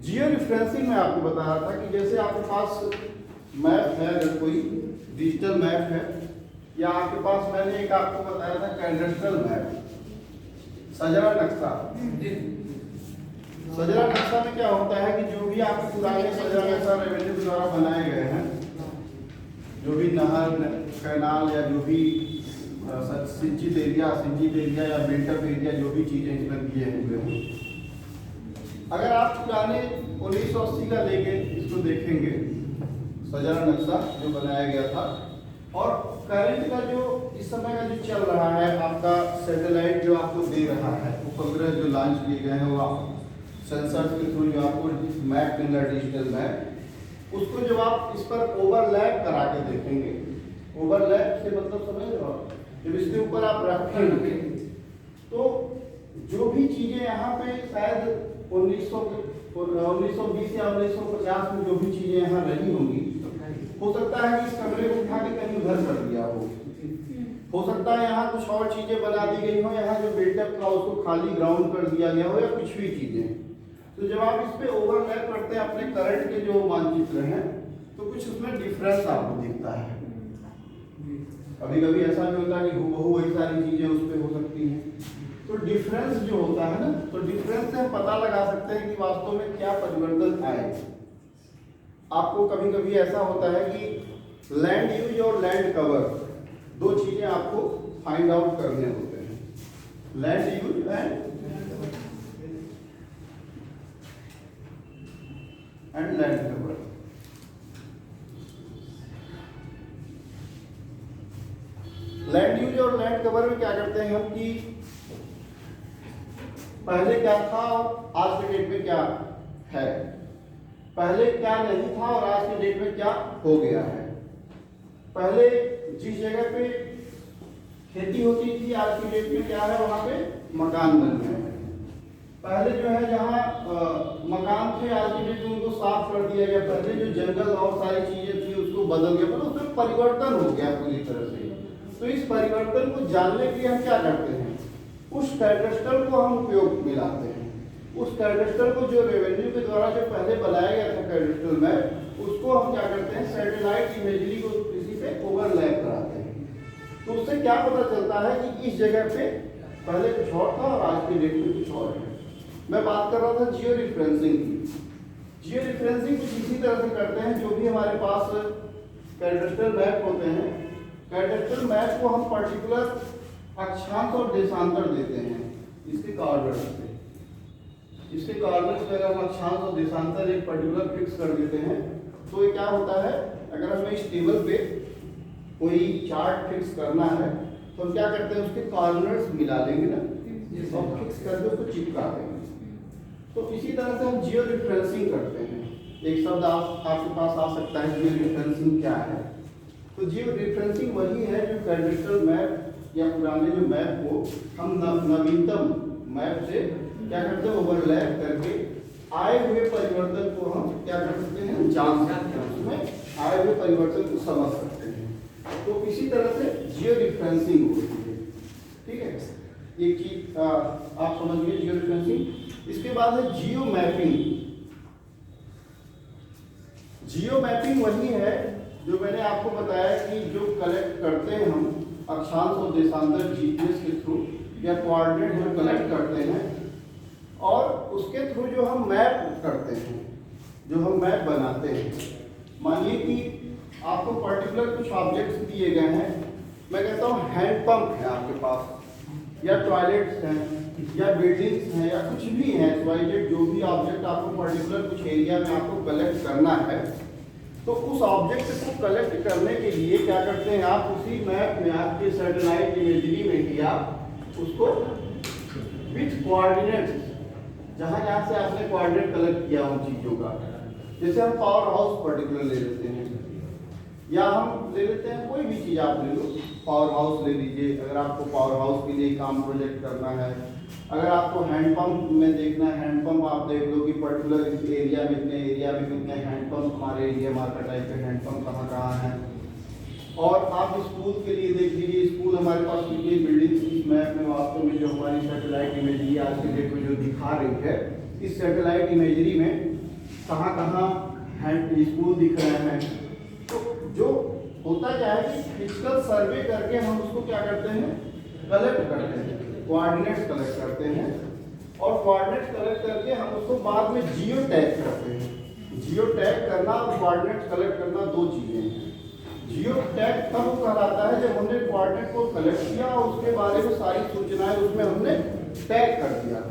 जियो रिफरेंसिंग में आपको बता रहा था कि जैसे आपके पास मैप है, अगर कोई डिजिटल मैप है, या आपके पास मैंने एक आपको बताया था कैडेस्ट्रल मैप, सजरा नक्शा। सजरा नक्शा में क्या होता है कि जो भी आपके पुराने सजरा नक्शा रेवेन्यू द्वारा बनाए गए हैं, जो भी नहर, कैनाल, या जो भी सिंचित एरिया या बिल्टअप एरिया, जो भी चीजें इसमें दिए हुए हैं, अगर आप पुराने 1980 का लेके इसको देखेंगे, सजरा नक्शा जो बनाया गया था, और करंट का जो इस समय का जो चल रहा है, आपका सैटेलाइट जो आपको दे रहा है, उपग्रह जो लॉन्च किए गए हैं, वो सेंसर के थ्रू जो आपको मैप मिल रहा है, डिजिटल मैप, उसको जब आप इस पर ओवरलैप करा के देखेंगे, ओवरलैप से मतलब समझ रहे हो, जब इसके ऊपर आप रखेंगे तो जो भी चीजें यहाँ पे शायद 1920 या 1950 में जो भी चीजें यहाँ रही होंगी, हो सकता है कि इस कमरे को उठा के कहीं उधर कर दिया हो सकता है यहाँ कुछ और चीजें बना दी गई हो, यहाँ जो बिल्टअप था उसको खाली ग्राउंड कर दिया गया हो, या कुछ भी चीजें। तो जब आप इस पे ओवरलैप करते हैं अपने करंट के जो मानचित्र हैं, तो कुछ उसमें डिफरेंस आपको दिखता है। कभी कभी ऐसा भी होता है कि हूबहू वही सारी चीजें उस पर हो सकती हैं। तो डिफरेंस जो होता है ना, तो डिफरेंस से हम पता लगा सकते हैं कि वास्तव में क्या परिवर्तन आए। आपको कभी कभी ऐसा होता है कि लैंड यूज और लैंड कवर, दो चीजें आपको फाइंड आउट करने होते हैं, land use and land cover. Land use और लैंड कवर में क्या करते हैं हम कि पहले क्या था और आज के डेट में क्या है। पहले क्या नहीं था और आज के डेट में क्या हो गया है। पहले जिस जगह पे खेती होती थी आज की डेट में क्या है, वहां पे मकान बन गए हैं। पहले जो है जहाँ मकान थे आज की डेट में उनको साफ कर दिया गया। पहले जो जंगल और सारी चीजें थी उसको बदल गया, मतलब उसमें परिवर्तन हो गया पूरी तरह से। तो इस परिवर्तन को जानने के लिए हम क्या करते हैं, उस कैडेस्ट्रल को हम उपयोग में लाते हैं। उस कैडेस्ट्रल को जो रेवेन्यू के द्वारा जो पहले बनाया गया था कैडेस्ट्रल मैप, उसको हम क्या करते हैं, सैटेलाइट इमेजरी को किसी पे ओवरलैप कराते हैं। तो उससे क्या पता चलता है कि इस जगह पे पहले कुछ और था और आज के डेट में कुछ और है। मैं बात कर रहा था जियो रिफरेंसिंग की। जियो रिफरेंसिंग कुछ इसी तरह से करते हैं, जो भी हमारे पास कैडेस्ट्रल मैप होते हैं, कैडेस्ट्रल मैप को हम पर्टिकुलर अक्षांश और देशांतर देते हैं इसके कॉर्डिनेट्स पे। इसके कॉर्डिनेट्स पे अगर हम अक्षांश और देशांतर एक पर्टिकुलर फिक्स कर देते हैं तो ये क्या होता है, अगर हमें इस टेबल पे कोई चार्ट फिक्स करना है तो हम क्या करते हैं, उसके कॉर्डिनेट्स मिला लेंगे ना और फिक्स करके उसको चिपका देंगे। तो इसी तरह से हम जियो रिफरेंसिंग करते हैं। एक शब्द आपके पास आ सकता है, जियो रिफरेंसिंग क्या है। तो जियो रिफरेंसिंग वही है जो कैडेस्ट्रल मैप या पुराने जो मैप को हम नवीनतम मैप से क्या करते हैं, ओवरलैप करके आए हुए परिवर्तन को हम क्या कर सकते हैं, जान सकते हैं, उसमें आए हुए परिवर्तन को समझ सकते हैं। तो इसी तरह से जियो रिफरेंसिंग होती है। ठीक है, एक चीज आप समझ गए जियो रिफरेंसिंग। इसके बाद है जियो मैपिंग। जियो मैपिंग वही है जो मैंने आपको बताया कि जो कलेक्ट करते हैं हम अक्षांश और देशांतर जीपीएस के थ्रू या कोऑर्डिनेट जो कलेक्ट करते हैं और उसके थ्रू जो हम मैप करते हैं, जो हम मैप बनाते हैं। मानिए कि आपको पर्टिकुलर कुछ ऑब्जेक्ट्स दिए गए हैं, मैं कहता हूँ हैंड पंप है आपके पास या टॉयलेट्स हैं या बिल्डिंग्स हैं या कुछ भी है, जो भी ऑब्जेक्ट आपको पर्टिकुलर कुछ एरिया में आपको कलेक्ट करना है, तो उस ऑब्जेक्ट को कलेक्ट करने के लिए क्या करते हैं आप, उसी मैप में आपके सैटेलाइट इमेजरी में ही आप उसको विथ कोऑर्डिनेट्स, जहाँ जहाँ से आपने कोऑर्डिनेट कलेक्ट किया उन चीज़ों का, जैसे हम पावर हाउस पर्टिकुलर ले लेते हैं या हम ले लेते हैं कोई भी चीज़ आप ले लो, पावर हाउस ले लीजिए। अगर आपको पावर हाउस के लिए काम प्रोजेक्ट करना है, अगर आपको हैंडपंप में देखना है, हैंडपंप आप देख लो कि पर्टिकुलर इस एरिया में इतने एरिया में कितने हैंडपंप हमारे एरिया मार्केट टाइप के हैंडपंप कहाँ कहाँ हैं। और आप स्कूल के लिए देख लीजिए, स्कूल हमारे पास कितनी बिल्डिंग्स इस मैप में वास्तव में जो हमारी सैटेलाइट इमेजरी आज के डेट में जो दिखा रही है, इस सैटेलाइट इमेजरी में कहाँ कहाँ स्कूल दिख रहे हैं। तो जो होता क्या है कि फिजिकल सर्वे करके हम उसको क्या करते हैं, कलेक्ट करते हैं, कोऑर्डिनेट्स कलेक्ट करते हैं और कोऑर्डिनेट्स कलेक्ट करके हम उसको बाद में जियो टैग करते हैं। जियो टैग करना और कोऑर्डिनेट्स कलेक्ट करना दो चीज़ें हैं। जियो टैग तब कहलाता है जब हमने कोऑर्डिनेट को कलेक्ट किया और उसके बारे में सारी सूचनाएं उसमें हमने टैग कर दिया।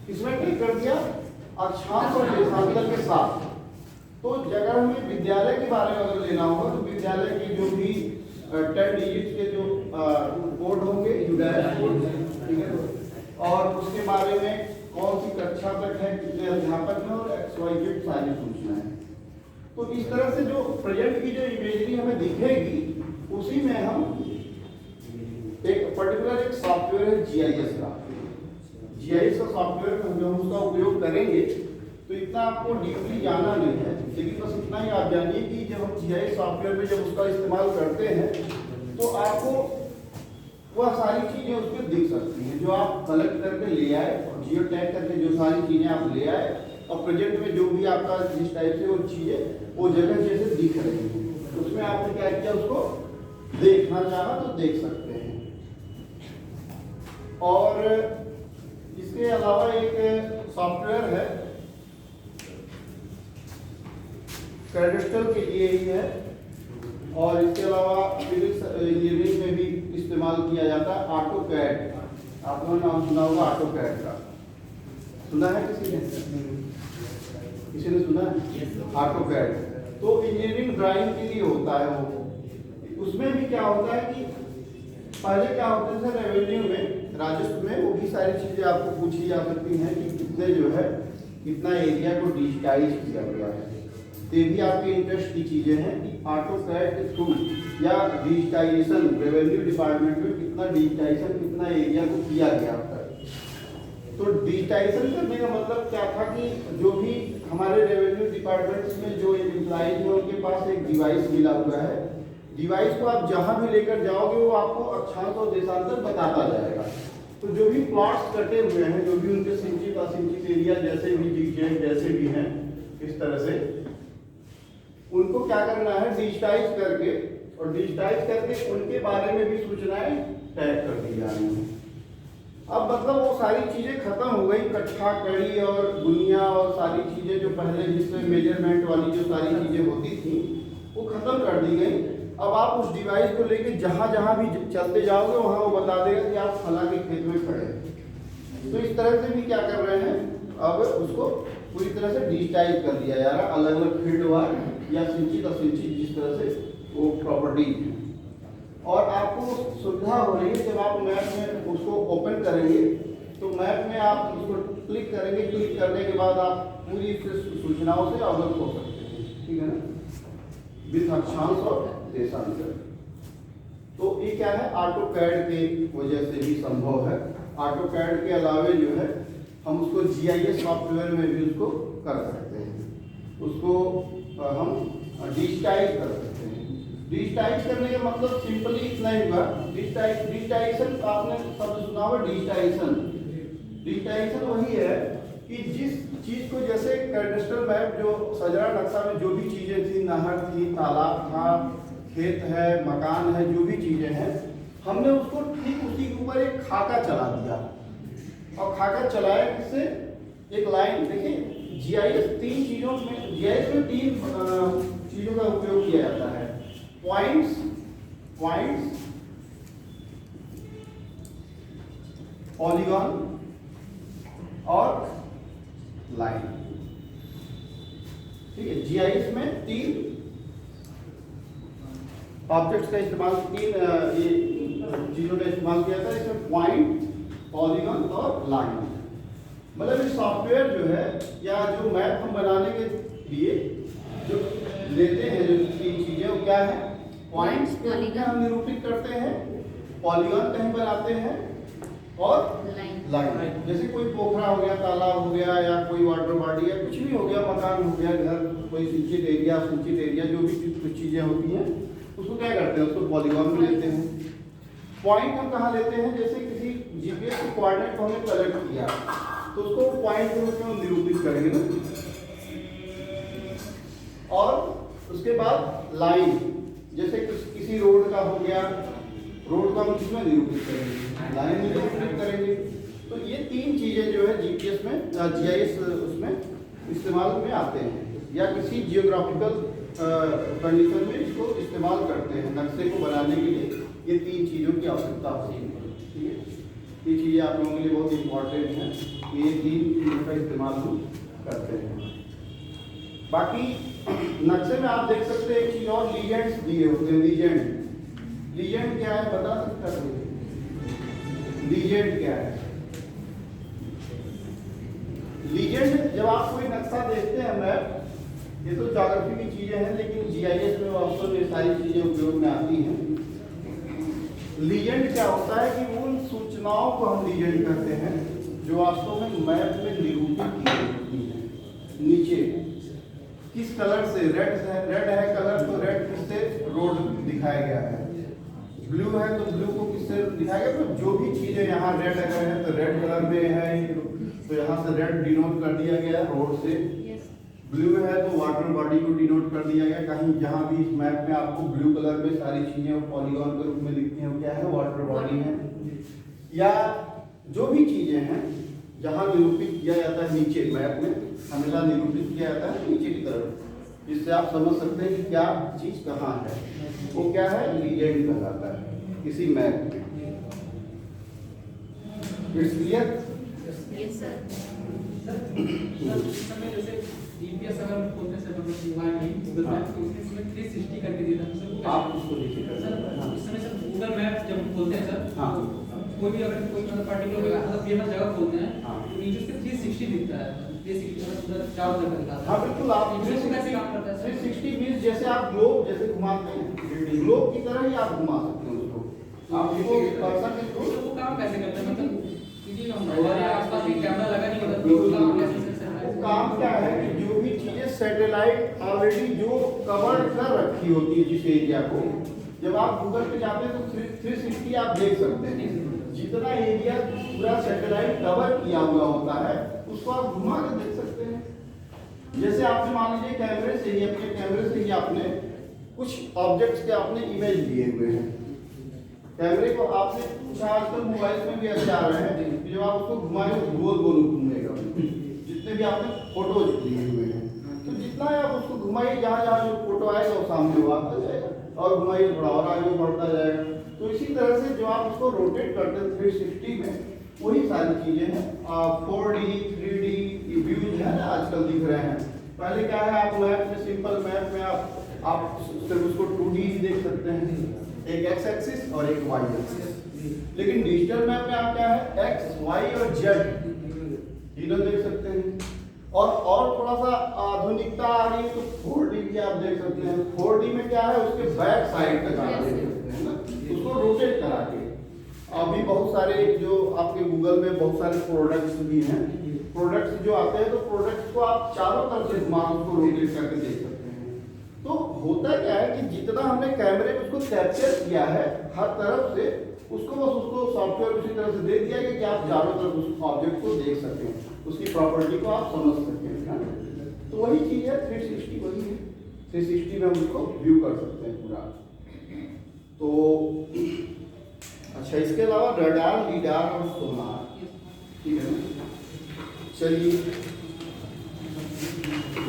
इसमें टैग कर दिया अक्षांश और देशांतर के साथ। तो अगर हमें विद्यालय के बारे में अगर लेना होगा तो विद्यालय के जो भी 10 डिजिट्स के जो कोड होंगे, यूडैश कोड, ठीक है, और उसके बारे में कौन सी कक्षा तक है, कितने अध्यापक हैं और XYZ सारी सूचनाएं। तो इस तरह से जो प्रेजेंट की जो इमेजरी हमें दिखेगी उसी में हम एक पर्टिकुलर एक सॉफ्टवेयर है GIS का। GIS का सॉफ्टवेयर जो हम उसका उपयोग करेंगे तो इतना आपको डीपली जाना नहीं है, लेकिन बस इतना ही आप जानिए कि जब हम GIS सॉफ्टवेयर में जब उसका इस्तेमाल करते हैं तो आपको वह सारी चीज़ें उसमें दिख सकती हैं जो आप कलेक्ट करके ले आए और जियो टैग करके जो सारी चीज़ें आप ले आए और प्रेजेंट में जो भी आपका जिस टाइप से वो चीज़ें वो जगह जैसे दिख रही हैं, उसमें आपने क्या किया, उसको देखना चाहा तो देख सकते हैं। और इसके अलावा एक सॉफ्टवेयर है कैडेस्ट्रल के लिए ही है और इसके अलावा सिविल इंजीनियरिंग में भी इस्तेमाल किया जाता है AutoCAD। आप लोगों ने नाम सुना होगा AutoCAD का, सुना है किसी ने सुना है AutoCAD? तो इंजीनियरिंग ड्राइंग के लिए होता है वो। उसमें भी क्या होता है कि पहले क्या होता था रेवेन्यू में, राजस्व में, वो भी सारी चीजें आपको पूछी जा सकती हैं कि कितने जो है कितना एरिया को डिजिटाइज किया गया है। तो ये भी आपके इंटरेस्ट की चीजें हैं कि ऑटोकैड के थ्रू या डिजिटाइजेशन रेवेन्यू डिपार्टमेंट में कितना डिजिटाइजेशन कितना एरिया को किया गया अब तक। तो डिजिटाइजेशन करने का मतलब क्या था कि जो भी हमारे रेवेन्यू डिपार्टमेंट्स में जो एम्प्लॉइज हैं उनके पास एक डिवाइस मिला हुआ है। डिवाइस को आप जहां भी लेकर जाओगे वो आपको अक्षांश और देशांतर बताता जाएगा। तो जो भी प्लॉट्स कटे हुए हैं, जो भी उनके सिंचित असिंचित एरिया जैसे भी डिटेल जैसे भी हैं इस तरह से, उनको क्या करना है डिजिटाइज करके, और डिजिटाइज करके उनके बारे में भी सूचनाएं टैग कर दी जा रही हैं। अब मतलब वो सारी चीजें खत्म हो गई, कट्ठा कड़ी और दुनिया और सारी चीजें जो पहले जिसमें मेजरमेंट वाली जो सारी चीजें होती थी वो खत्म कर दी गई। अब आप उस डिवाइस को लेके जहां जहां भी चलते जाओगे वहां वो बता देगा कि आप फला के खेत में खड़े हैं। तो इस तरह से भी क्या कर रहे हैं, अब उसको पूरी तरह से डिजिटाइज कर दिया जा रहा है, अलग अलग फील्ड वार या सिंचित असिंचित जिस तरह से वो प्रॉपर्टी है। और आपको सुविधा हो रही है जब आप मैप में उसको ओपन करेंगे तो मैप में आप उसको क्लिक करेंगे, क्लिक करने के बाद आप पूरी सूचनाओं से अवगत हो सकते हैं, ठीक है ना, विद अक्षांश और देशांतर। तो ये क्या है, ऑटोकैड के वजह से भी संभव है। ऑटोकैड के अलावे जो है हम उसको जीआईएस सॉफ्टवेयर में भी उसको कर सकते हैं, उसको हम डिजिटाइज कर सकते हैं। डिजिटाइज करने का मतलब सिंपली इतना ही हुआ, डिजिटाइजेशन आपने शब्द सुना होगा डिजिटाइजेशन। डिजिटाइजेशन वही है कि जिस चीज को जैसे कैडेस्ट्रल मैप जो सजरा नक्शा में जो भी चीजें थी, नहर थी, तालाब था, खेत है, मकान है, जो भी चीजें हैं, हमने उसको ठीक उसी के ऊपर एक खाका चला दिया। और खाका चलाया किससे, एक लाइन। देखिए जीआईएस तीन चीजों में, जीआईएस में तीन चीजों का उपयोग किया जाता है, पॉइंट्स, पॉलीगॉन और लाइन। ठीक है, जीआईएस में तीन ऑब्जेक्ट्स का इस्तेमाल, तीन ये चीजों का इस्तेमाल किया था। इसमें पॉइंट, पॉलीगॉन और लाइन। मतलब ये सॉफ्टवेयर जो है या जो मैप हम बनाने के लिए जो लेते हैं, जो तीन चीजें, वो क्या है, पॉइंट्स को हम निरूपित करते हैं, पॉलीगॉन कहीं बनाते हैं और लाइन। जैसे कोई पोखरा हो गया, तालाब हो गया, या कोई वाटर बॉडी या कुछ भी हो गया, मकान हो गया, घर, कोई सिंचित एरिया, जो भी कुछ चीजें होती हैं उसको क्या करते हैं, उसको पॉलीगॉन में लेते हैं। पॉइंट हम कहाँ लेते हैं, जैसे किसी जीपीएस के कोऑर्डिनेट को हमने कलेक्ट किया तो उसको पॉइंट के रूप में निरूपित करेंगे ना। और उसके बाद लाइन, जैसे किसी रोड का हो गया, रोड को हम किसमें निरूपित करेंगे, लाइन में निरूपित करेंगे। तो ये तीन चीजें जो है जीपीएस में, जीआईएस उसमें इस्तेमाल में आते हैं, या किसी जियोग्राफिकल कंडीशन में इसको इस्तेमाल करते हैं। नक्शे को बनाने के लिए ये तीन चीज़ों की आवश्यकता होती है, ठीक है। ये चीज़ें आप लोगों के लिए बहुत इंपॉर्टेंट हैं, ये तीन चीज़ों का इस्तेमाल हम करते हैं। बाकी नक्शे में आप देख सकते हैं एक चीज़ और, लीजेंड्स दिए होते हैं। लीजेंड क्या है बता सकते हैं? लीजेंड क्या है? लीजेंड जब आप कोई नक्शा देखते हैं मैप, ये तो ज्योग्राफी की चीजें हैं, लेकिन जीआईएस में वास्तव में सारी चीजें उपयोग में आती हैं। लीजेंड क्या होता है कि उन सूचनाओं को हम लीजेंड करते हैं जो वास्तव में मैप में निरूपित की होती है। नीचे किस कलर से, रेड है कलर, तो रेड किससे, रोड दिखाया गया है। ब्लू है तो ब्लू को किससे दिखाया गया, तो जो भी चीजें यहाँ रेड अगर है तो रेड कलर में है, तो यहाँ से रेड डिनोट कर दिया गया रोड से। ब्लू है तो वाटर बॉडी को डिनोट कर दिया गया। कहीं जहाँ भी इस मैप में आपको ब्लू कलर में सारी चीजें पॉलीगॉन के रूप में दिखती हैं, क्या है, वाटर बॉडी है। या जो भी चीजें हैं जहाँ निरूपित किया जाता है, नीचे मैप में हमेशा निरूपित किया जाता है नीचे की तरफ, जिससे आप समझ सकते हैं कि क्या चीज कहाँ है, वो क्या है, लीजेंड कहलाता है किसी मैप में। It's clear? Yes sir. जैसे जीपीएस अगर खोलते से मोबाइल में गूगल मैप, तो उसमें 360 करके दिया था सर, आप उसको देखिए सर इस समय सर गूगल मैप जब खोलते हैं सर, हाँ, कोई भी अगर कोई मतलब पर्टिकुलर मतलब फेमस जगह खोलते हैं, हाँ, तो नीचे से 360 दिखता है। 360 उधर चारों तरफ दिखाता है। हाँ बिल्कुल, आप GPS कैसे काम करता है सर? 360 मीन्स जैसे आप ग्लोब जैसे घुमाते हैं, ग्लोब की तरह ही आप घुमा सकते हैं उसको। आप उसको कर्सर के थ्रू तो वो काम कैसे करता है, मतलब क्योंकि हमारे आसपास एक कैमरा लगा नहीं होता, तो वो काम कैसे करता है? वो काम क्या है कि जो भी चीजें सैटेलाइट ऑलरेडी जो कवर कर रखी होती है जिस एरिया को, जब आप गूगल पे जाते हैं तो 360 आप देख सकते हैं। जितना एरिया पूरा सैटेलाइट कवर किया हुआ होता है उसको आप घुमा के देख सकते हैं। जैसे आपने मान लीजिए कैमरे से ही, अपने कैमरे से ही आपने कुछ ऑब्जेक्ट्स के आपने इमेज लिए हुए हैं, कैमरे को आपने कुछ आजकल मोबाइल में भी ऐसे आ रहे हैं कि जब आप उसको घुमाएंगे तो गोल गोल घूमेगा, जितने भी आपने फोटोज लिए हुए हैं, तो जितना आप उसको घुमाइए जहाँ जहाँ जो फोटो आएगा वो सामने वो आता जाएगा, और घुमाइए थोड़ा और आगे बढ़ता जाएगा। तो इसी तरह से जो आप उसको रोटेट करते हैं 360 में, वही सारी चीजें हैं। 4D 3D व्यूज है ना आजकल दिख रहे हैं। पहले क्या है, आप मैप में, सिंपल मैप में आप सिर्फ उसको 2D देख सकते हैं, एक एक्स एक्सिस और एक वाई एक्सिस। लेकिन डिजिटल मैप में आप क्या है, एक्स वाई और जेड तीनों देख सकते हैं। और थोड़ा सा आधुनिकता आ रही है तो 4D भी आप देख सकते हैं। 4D में क्या है, उसके बैक साइड तक आप देख सकते हैं ना, उसको रोटेट करा के। अभी बहुत सारे जो आपके गूगल में बहुत सारे प्रोडक्ट्स भी हैं, प्रोडक्ट्स जो आते हैं तो प्रोडक्ट्स को आप चारों तरफ से घुमा उसको रोटेट करके देख सकते हैं। तो होता क्या है कि जितना हमने कैमरे में उसको कैप्चर किया है हर तरफ से, उसको बस उसको सॉफ्टवेयर उसी तरह से दे दिया कि आप चारों तरफ उस ऑब्जेक्ट को देख सकें, उसकी प्रॉपर्टी को आप समझ सकें। तो वही चीज़ है 360, वही है 360 में हम उसको व्यू कर सकते हैं पूरा। तो अच्छा, इसके अलावा रडार, लीडार और सोनार, ठीक है ना। चलिए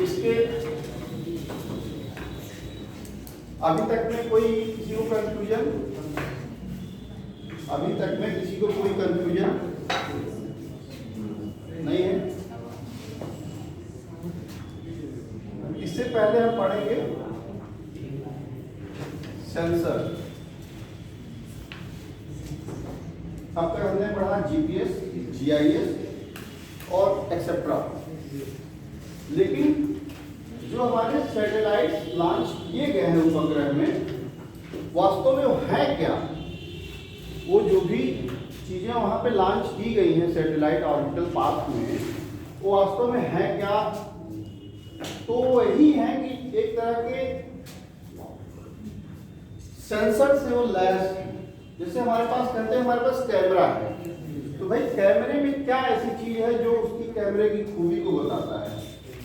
इसके अभी तक में कोई किसी को कंफ्यूजन, अभी तक में किसी को कोई कंफ्यूजन नहीं है? इससे पहले हम पढ़ेंगे सेंसर। अब तक हमने पढ़ा जीपीएस, जीआईएस और एक्सेट्रा। लेकिन जो हमारे सैटेलाइट लॉन्च किए गए हैं उपग्रह में, वास्तव में वो है क्या? वो जो भी चीजें वहां पे लॉन्च की गई हैं सैटेलाइट ऑर्बिटल पाथ में, वो वास्तव में है क्या? तो वही है कि एक तरह के सेंसर से वो लैस है। जैसे हमारे पास कहते हैं हमारे पास कैमरा है, तो भाई कैमरे में क्या ऐसी चीज है जो उसकी कैमरे की खूबी को बताता है,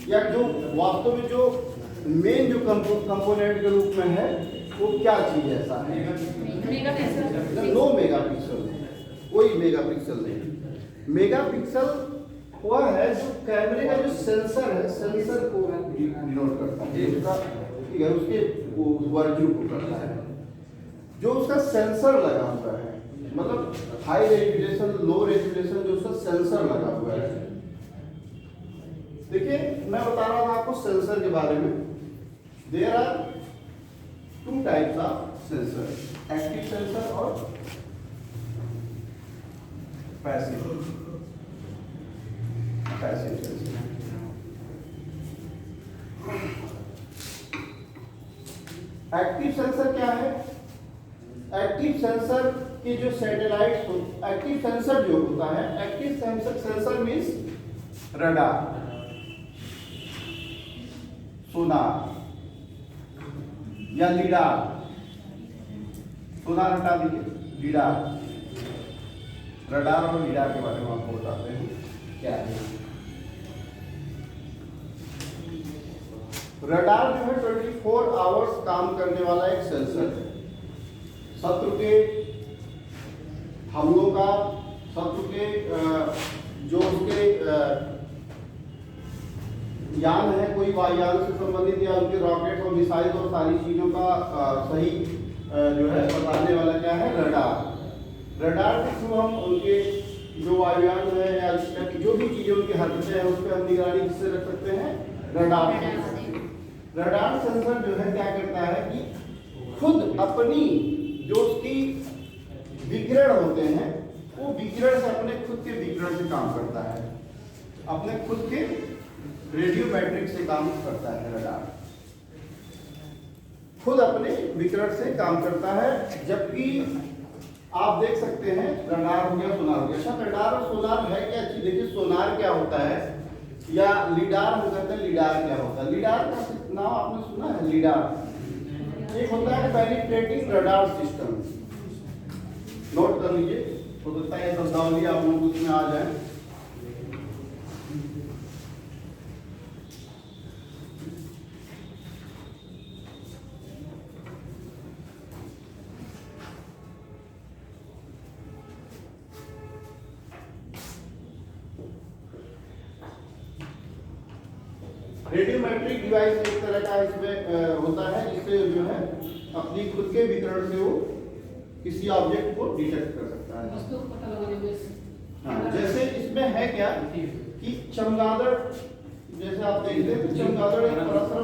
या जो वास्तव में जो मेन जो कंपोनेंट के रूप में है वो क्या चीज ऐसा है? नो मेगापिक्सल, कोई मेगापिक्सल नहीं। मेगापिक्सल वह है जो कैमरे का जो सेंसर है, सेंसर को डिनोट करता है, ठीक है, उसके वर्जू को करता है। जो उसका सेंसर लगा हुआ है, मतलब हाई रेजोल्यूशन, लो रेजोल्यूशन, जो उसका सेंसर लगा हुआ है। देखिए मैं बता रहा हूं आपको सेंसर के बारे में। There are 2 types of sensor, active sensor और पैसिव सेंसर। एक्टिव सेंसर क्या है? एक्टिव सेंसर के जो सैटेलाइट, एक्टिव सेंसर जो होता है, एक्टिव सेंसर मीन्स रडार, सोनार या लीडार। सोनार हटा दीजिए, लीडार, रडार और लीडार के बारे में आपको बताते हैं क्या है। रडार जो है 24 आवर्स काम करने वाला एक सेंसर है। शत्रु के हमलों का, शत्रु के जो उसके यान है, कोई वायुयान से संबंधित या उनके रॉकेट और मिसाइल और सारी चीजों का सही जो है बताने वाला क्या है? रडार। रडार के थ्रू हम उनके जो वायुयान है या जो भी चीजें उनकी हरकतें हैं उस पर हम निगरानी किससे रख सकते हैं? रडार। रडार सेंसर जो है क्या करता है कि खुद अपनी जो उसकी विकिरण होते हैं, वो विकिरण से अपने खुद के विकिरण से काम करता है, अपने खुद के रेडियोमेट्रिक से काम करता है रडार, खुद अपने विकिरण से काम करता है। जबकि आप देख सकते हैं रडार हो गया, सोनार हो गया। अच्छा, रडार और सोनार है क्या चीज? देखिए सोनार क्या होता है या लीडार हो जाता है। लीडार क्या होता है? लीडार का नाम आपने सुना है? लीडार एक होता है पेनिट्रेटिंग रडार सिस्टम। नोट कर लीजिए, हो सकता है शब्दावली आप लोगों को उसमें आ जाए। रेडियोमेट्रिक डिवाइस एक तरह का इसमें होता है जिससे जो है अपनी खुद के विकिरण से वो किसी ऑब्जेक्ट को डिटेक्ट कर सकता है। वस्तु को पता लगाने में हाँ, जैसे इसमें है क्या कि चमगादड़, जैसे आप देखते हैं कि चमगादड़ एक परासर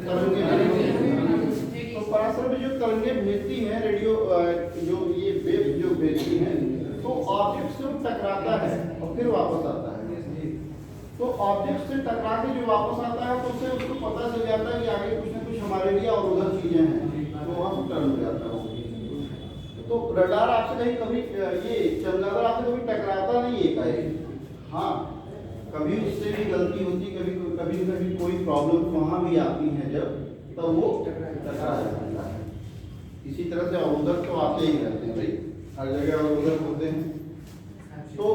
तरंगे भेजती है। तो परासर में जो तरंगे भेजती हैं रेडियो, जो ये वेव जो भेजती हैं, तो ऑब्जेक्ट से टकराता है और फिर वापस आता है। तो ऑब्जेक्ट से टकरा के जो वापस आता है तो उससे उसको पता चल जाता है कि आगे कुछ ना कुछ हमारे लिए और उधर चीजें हैं, तो वहाँ टर्न हो जाता है। तो रडार आपसे कहीं कभी ये चमगादड़ आपसे कभी टकराता नहीं है कहीं। हाँ, कभी उससे भी गलती होती, कभी कोई प्रॉब्लम वहाँ भी आती है जब, तो वो टकरा जाता है। इसी तरह से और उधर तो आते ही रहते हैं भाई, हर जगह और उधर होते हैं। तो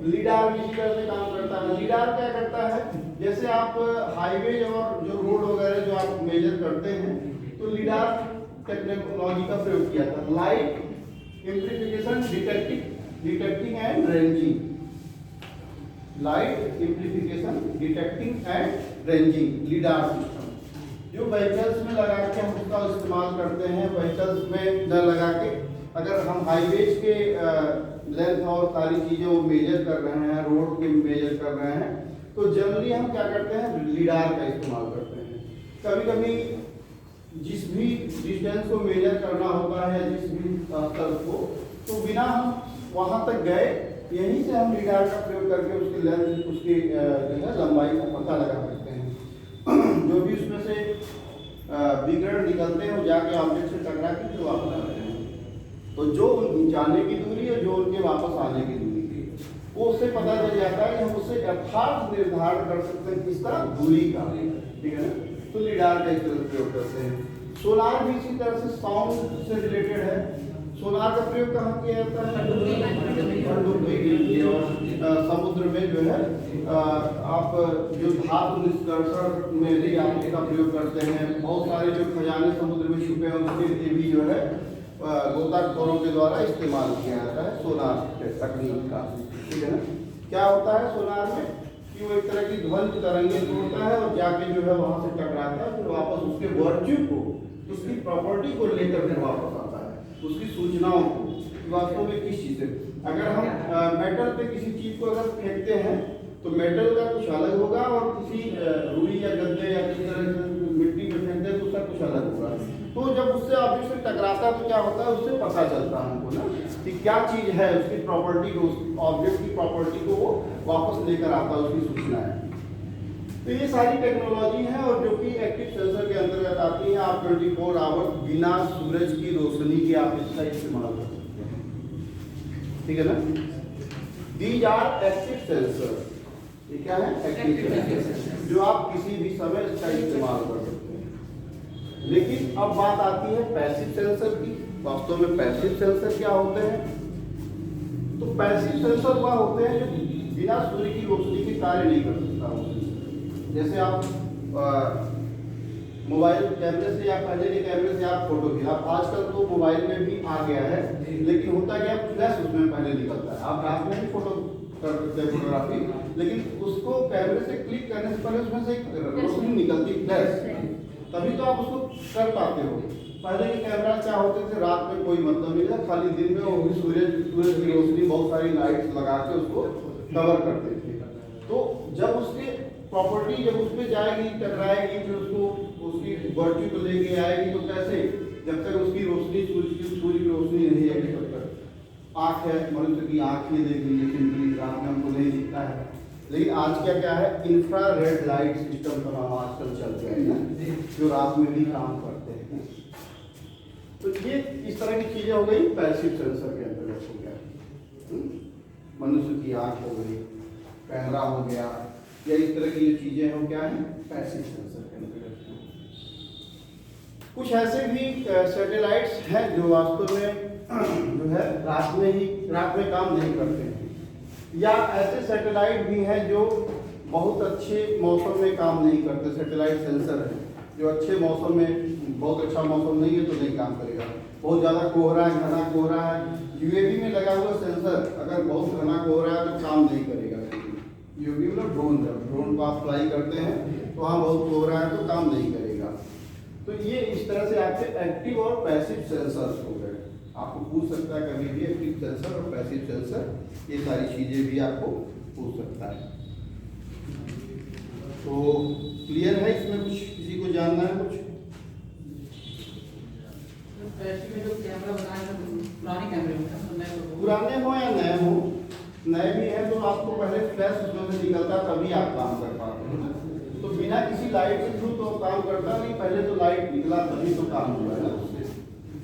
लीडार भी इसी तरह से काम करता है। लीडार क्या करता है, जैसे आप हाईवे और जो रोड वगैरह जो आप मेजर करते हैं, तो लीडार टेक्नोलॉजी का प्रयोग किया था। Light amplification detecting and ranging. Light amplification detecting and ranging लीडार system जो व्हीकल्स में लगा के हम उसका इस्तेमाल करते हैं। व्हीकल्स में न लगा के अगर हम हाईवेज के लेंथ और सारी चीजें वो मेजर कर रहे हैं, रोड के मेजर कर रहे हैं, तो जनरली हम क्या करते हैं, लीडार का इस्तेमाल करते हैं। कभी कभी जिस भी डिस्टेंस को मेजर करना होता है, जिस भी स्तर को, तो बिना हम वहां तक गए, यहीं से हम लीडार का प्रयोग करके उसकी लेंथ, उसकी जो है लंबाई का पता लगा सकते हैं। जो भी उसमें से विकिरण निकलते हैं वो जाके ऑब्जेक्ट से टकरा के फिर वापस आते हैं। तो जो जाने की दूरी है, जो उनके वापस आने की दूरी थी, वो उससे पता चल जाता है कि हम उससे यथार्थ निर्धारण कर सकते हैं किसका, दूरी का। ठीक है ना? तो लीडार का इस तरह से प्रयोग करते हैं। सोनार भी इसी तरह से साउंड से रिलेटेड है। सोनार का प्रयोग कहाँ किया जाता है? पनडुब्बी के लिए और समुद्र में जो है आप जो धातु निष्कर्षण में भी आप इसका प्रयोग करते हैं। बहुत सारे जो खजाने समुद्र में छुपे हैं उसके लिए भी जो है गोताखोरों के द्वारा इस्तेमाल किया जाता है सोनार तकनीक का। ठीक है ना? क्या होता है सोनार में कि वो एक तरह की ध्वनि तरंगे छोड़ता है और जाके जो है वहां से टकराता है, फिर वापस उसके वर्च्यू को, उसकी प्रॉपर्टी को लेकर फिर वापस आता है, उसकी सूचनाओं को वास्तव में किस चीज से। अगर हम मेटल पे किसी चीज को अगर फेंकते हैं तो मेटल का कुछ अलग होगा और किसी रुई या गद्दे या किसी तरह से मिट्टी पे फेंकते हैं तो उसका कुछ अलग होगा। तो जब उससे ऑब्जेक्ट से टकराता है तो क्या होता है, उससे पता चलता है हमको ना कि क्या चीज है, उसकी प्रॉपर्टी को, ऑब्जेक्ट की प्रॉपर्टी को वो वापस लेकर आता है, उसकी सूचना है। तो ये सारी टेक्नोलॉजी है और जो कि एक्टिव सेंसर के अंतर्गत आती है। आप 24 आवर्स बिना सूरज की रोशनी के आप इसका इस्तेमाल कर सकते हैं। ठीक है ना? These are active sensor. ये क्या है? एक्टिव सेंसर, जो आप किसी भी समय इसका इस्तेमाल कर सकते हैं। लेकिन अब बात आती है पैसिव सेंसर की। वास्तव में पैसिव सेंसर क्या होते हैं? तो पैसिव सेंसर वह होते हैं जो बिना सूर्य की रोशनी के कार्य नहीं कर सकता। जैसे आप मोबाइल कैमरे से या पहले के कैमरे से आप फोटो खींचा, आजकल तो मोबाइल में भी आ गया है, लेकिन होता क्या, फ्लैश उसमें पहले निकलता है। आप रात में भी फोटो कर सकते हैं फोटोग्राफी, लेकिन उसको कैमरे से क्लिक करने से पहले उसमें से रोशनी निकलती, फ्लैश, तभी तो आप उसको कर पाते हो। पहले के कैमरा क्या होते थे, रात में कोई मतलब नहीं था, खाली दिन में वो भी सूरज की रोशनी बहुत सारी लाइट्स लगा के उसको कवर करते थे। तो जब उसके प्रॉपर्टी जब उस पर जाएगी, टकराएगी, फिर उसको उसकी वर्च्यू को लेके आएगी, तो कैसे, जब तक उसकी रोशनी सूर्य की रोशनी नहीं आएगी तब तक। आँख है, मनुष्य की आँखें देख लीजिए, सिंपली रात में हमको नहीं दिखता है, लेकिन आज क्या है, इंफ्रारेड लाइट सिस्टम का हम आजकल चल रहे हैं ना, जो रात में भी काम करते हैं। तो ये इस तरह की चीजें हो गई पैसिव सेंसर के अंतर्गत हो गया। मनुष्य की आंख हो गई, कैमरा हो गया, या इस तरह की जो चीजें हैं वो क्या है, पैसिव सेंसर के अंतर्गत। कुछ ऐसे भी सैटेलाइट्स हैं जो वास्तव में जो है रात में काम नहीं करते हैं, या ऐसे सैटेलाइट भी हैं जो बहुत अच्छे मौसम में काम नहीं करते। सैटेलाइट सेंसर है जो अच्छे मौसम में, बहुत अच्छा मौसम नहीं है तो नहीं काम करेगा। बहुत ज़्यादा कोहरा है, घना कोहरा है, यूएवी में लगा हुआ सेंसर अगर बहुत घना कोहरा है तो काम नहीं करेगा। यूएवी मतलब ड्रोन को आप फ्लाई करते हैं तो वहाँ बहुत कोहरा है तो काम नहीं करेगा। तो ये इस तरह से आपके एक्टिव और पैसिव सेंसर्स हो गए। आपको पूछ सकता है कभी भी एक्टिव सेंसर और पैसिव सेंसर, ये सारी चीजें भी आपको पूछ सकता है। तो क्लियर है, इसमें कुछ किसी को जानना है कुछ? पैसिव में जो कैमरा बनाया था पुराने कैमरे में था, तो नए तो पुराने हो या नए हो, नए भी है तो आपको पहले फ्लैश उसमें से निकलता तभी आप काम कर पाते हैं ना। तो बिना किसी लाइट के थ्रू तो काम करता नहीं, पहले तो लाइट निकला तभी तो काम हुआ है ना उससे।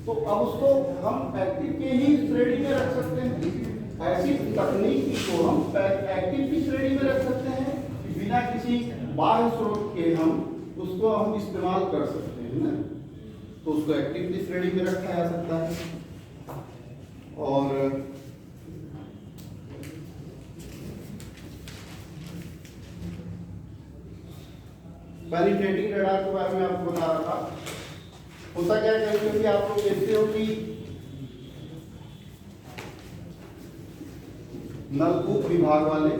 तो अब उसको हम एक्टिव के ही श्रेणी में रख सकते हैं। ऐसी तकनीक को हम एक्टिव की श्रेणी में रख सकते हैं कि बिना किसी बाह्य स्रोत के उसको हम इस्तेमाल कर सकते हैं ना। तो उसको एक्टिव की श्रेणी में रखा जा सकता है। और पेनिट्रेटिंग रडार के बारे में आपको बता रहा था। होता क्या है, कभी आप लोग देखते हो कि नलकूप विभाग वाले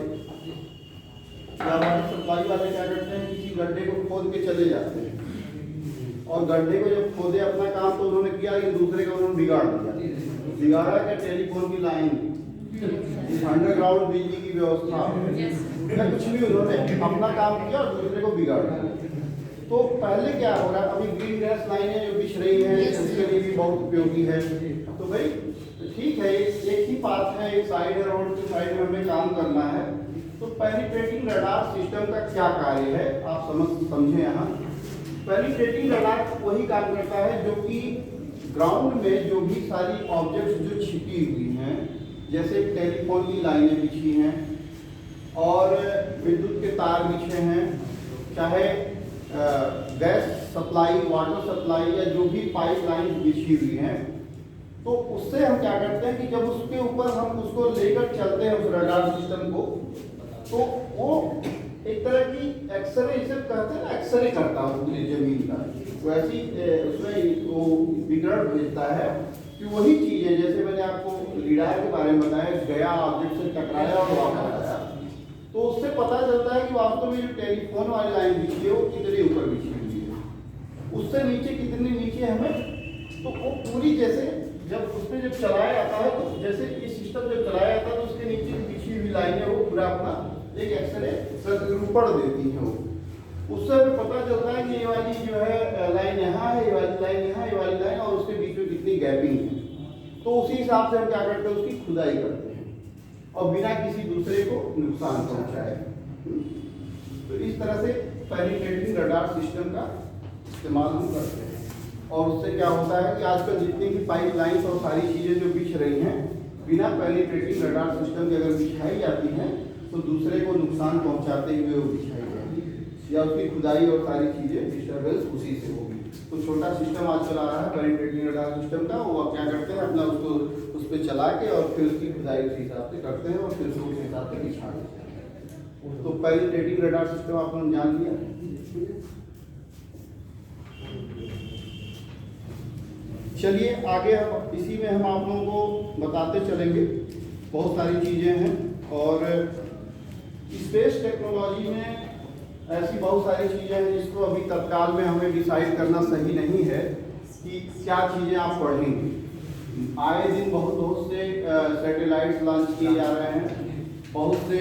या वाटर सप्लाई वाले क्या करते हैं, किसी गड्ढे को खोद के चले जाते हैं, और गड्ढे को जब खोदे अपना काम तो उन्होंने किया, लेकिन दूसरे का उन्होंने बिगाड़ा क्या, टेलीफोन की लाइन, अंडरग्राउंड बिजली की व्यवस्था, या कुछ भी उन्होंने अपना काम किया और दूसरे को बिगाड़ा। तो पहले क्या हो रहा है, अभी ग्रीन गैस लाइनें जो बिछ रही हैं उसके लिए भी बहुत उपयोगी है। तो भाई ठीक है, एक ही पाथ है, एक साइड है, रोड की साइड में हमें काम करना है। तो पेनिट्रेटिंग रडार सिस्टम का क्या कार्य है आप समझे। यहाँ पेनिट्रेटिंग रडार वही काम करता है जो कि ग्राउंड में जो भी सारी ऑब्जेक्ट्स जो छिपी हुई हैं, जैसे टेलीफोन की लाइनें बिछी हैं और विद्युत के तार बिछे हैं, चाहे गैस सप्लाई, वाटर सप्लाई, या जो भी पाइपलाइन बिछी हुई हैं, तो उससे हम क्या करते हैं कि जब उसके ऊपर हम उसको लेकर चलते हैं उस रडार सिस्टम को, तो वो एक तरह की एक्सरे, इसे कहते हैं ना, एक्सरे करता है पूरी जमीन का। वैसी उसमें वो विकिरण भेजता है कि वही चीजें, जैसे मैंने आपको लीडार के बारे में बताया, गया ऑब्जेक्ट से टकराया और वापस आया, तो उससे पता चलता है कि वास्तव में जो टेलीफोन वाली लाइन बिछी है वो कितने ऊपर बिछी हुई है, उससे नीचे कितने नीचे हमें। तो वो पूरी जैसे जब उसमें जब चलाया जाता है, तो जैसे ये सिस्टम जब चलाया जाता है तो उसके नीचे बिछी हुई लाइन है वो पूरा अपना एक एक्सरे निरूपण देती है। वो उससे हमें पता चलता है कि ये वाली जो है लाइन यहाँ है, ये वाली लाइन यहाँ, ये वाली लाइन, और उसके बीच में कितनी गैपिंग है। तो उसी हिसाब से हम क्या करते हैं, उसकी खुदाई करते हैं और बिना किसी दूसरे को नुकसान पहुंचाए। तो इस तरह से पेनिट्रेटिंग रडार सिस्टम का इस्तेमाल हम करते हैं। और उससे क्या होता है कि आजकल जितनी भी पाइपलाइंस और सारी चीज़ें जो बिछ रही हैं, बिना पेनिट्रेटिंग रडार सिस्टम के अगर बिछाई जाती हैं तो दूसरे को नुकसान पहुंचाते हुए वो बिछाई जाएगी, या उसकी खुदाई और सारी चीज़ें डिस्टर्बेंस उसी से होगी। तो छोटा सिस्टम आजकल आ रहा है पेनिट्रेटिंग रडार सिस्टम का, वो क्या करते हैं, अपना उसको उस पर चला के और फिर उसकी खुदाई उसी हिसाब से करते हैं और फिर उसको उस हिसाब से बिछा देते हैं। तो पेनिट्रेटिंग रडार सिस्टम आप लोग जान लिया। चलिए आगे हम इसी में हम आप लोगों को बताते चलेंगे, बहुत सारी चीज़ें हैं। और स्पेस टेक्नोलॉजी में ऐसी बहुत सारी चीज़ें हैं जिसको अभी तत्काल में हमें डिसाइड करना सही नहीं है कि क्या चीज़ें आप पढ़ेंगे। आए दिन बहुत से सैटेलाइट्स लॉन्च किए जा रहे हैं, बहुत से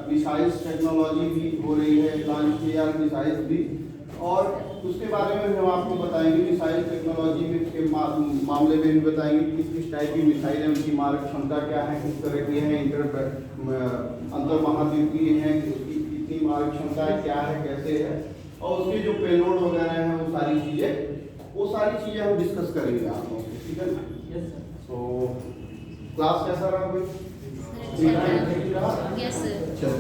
मिसाइल्स टेक्नोलॉजी भी हो रही है, लॉन्च किए जा रहे मिसाइल्स भी। और उसके बारे में हम आपको बताएंगे मिसाइल टेक्नोलॉजी में के मामले में भी बताएंगे किस किस टाइप की मिसाइल है, उनकी मारक क्षमता क्या है, किस तरह की है, अंतर महाद्वीपीय है, उसकी कितनी मारक क्षमता है, क्या है, कैसे है, और उसके जो पेलोड वगैरह हैं वो सारी चीज़ें हम डिस्कस करेंगे आप लोगों से, ठीक है ना। Yes sir. तो क्लास कैसा रहा भाई? Yes, sir. चलो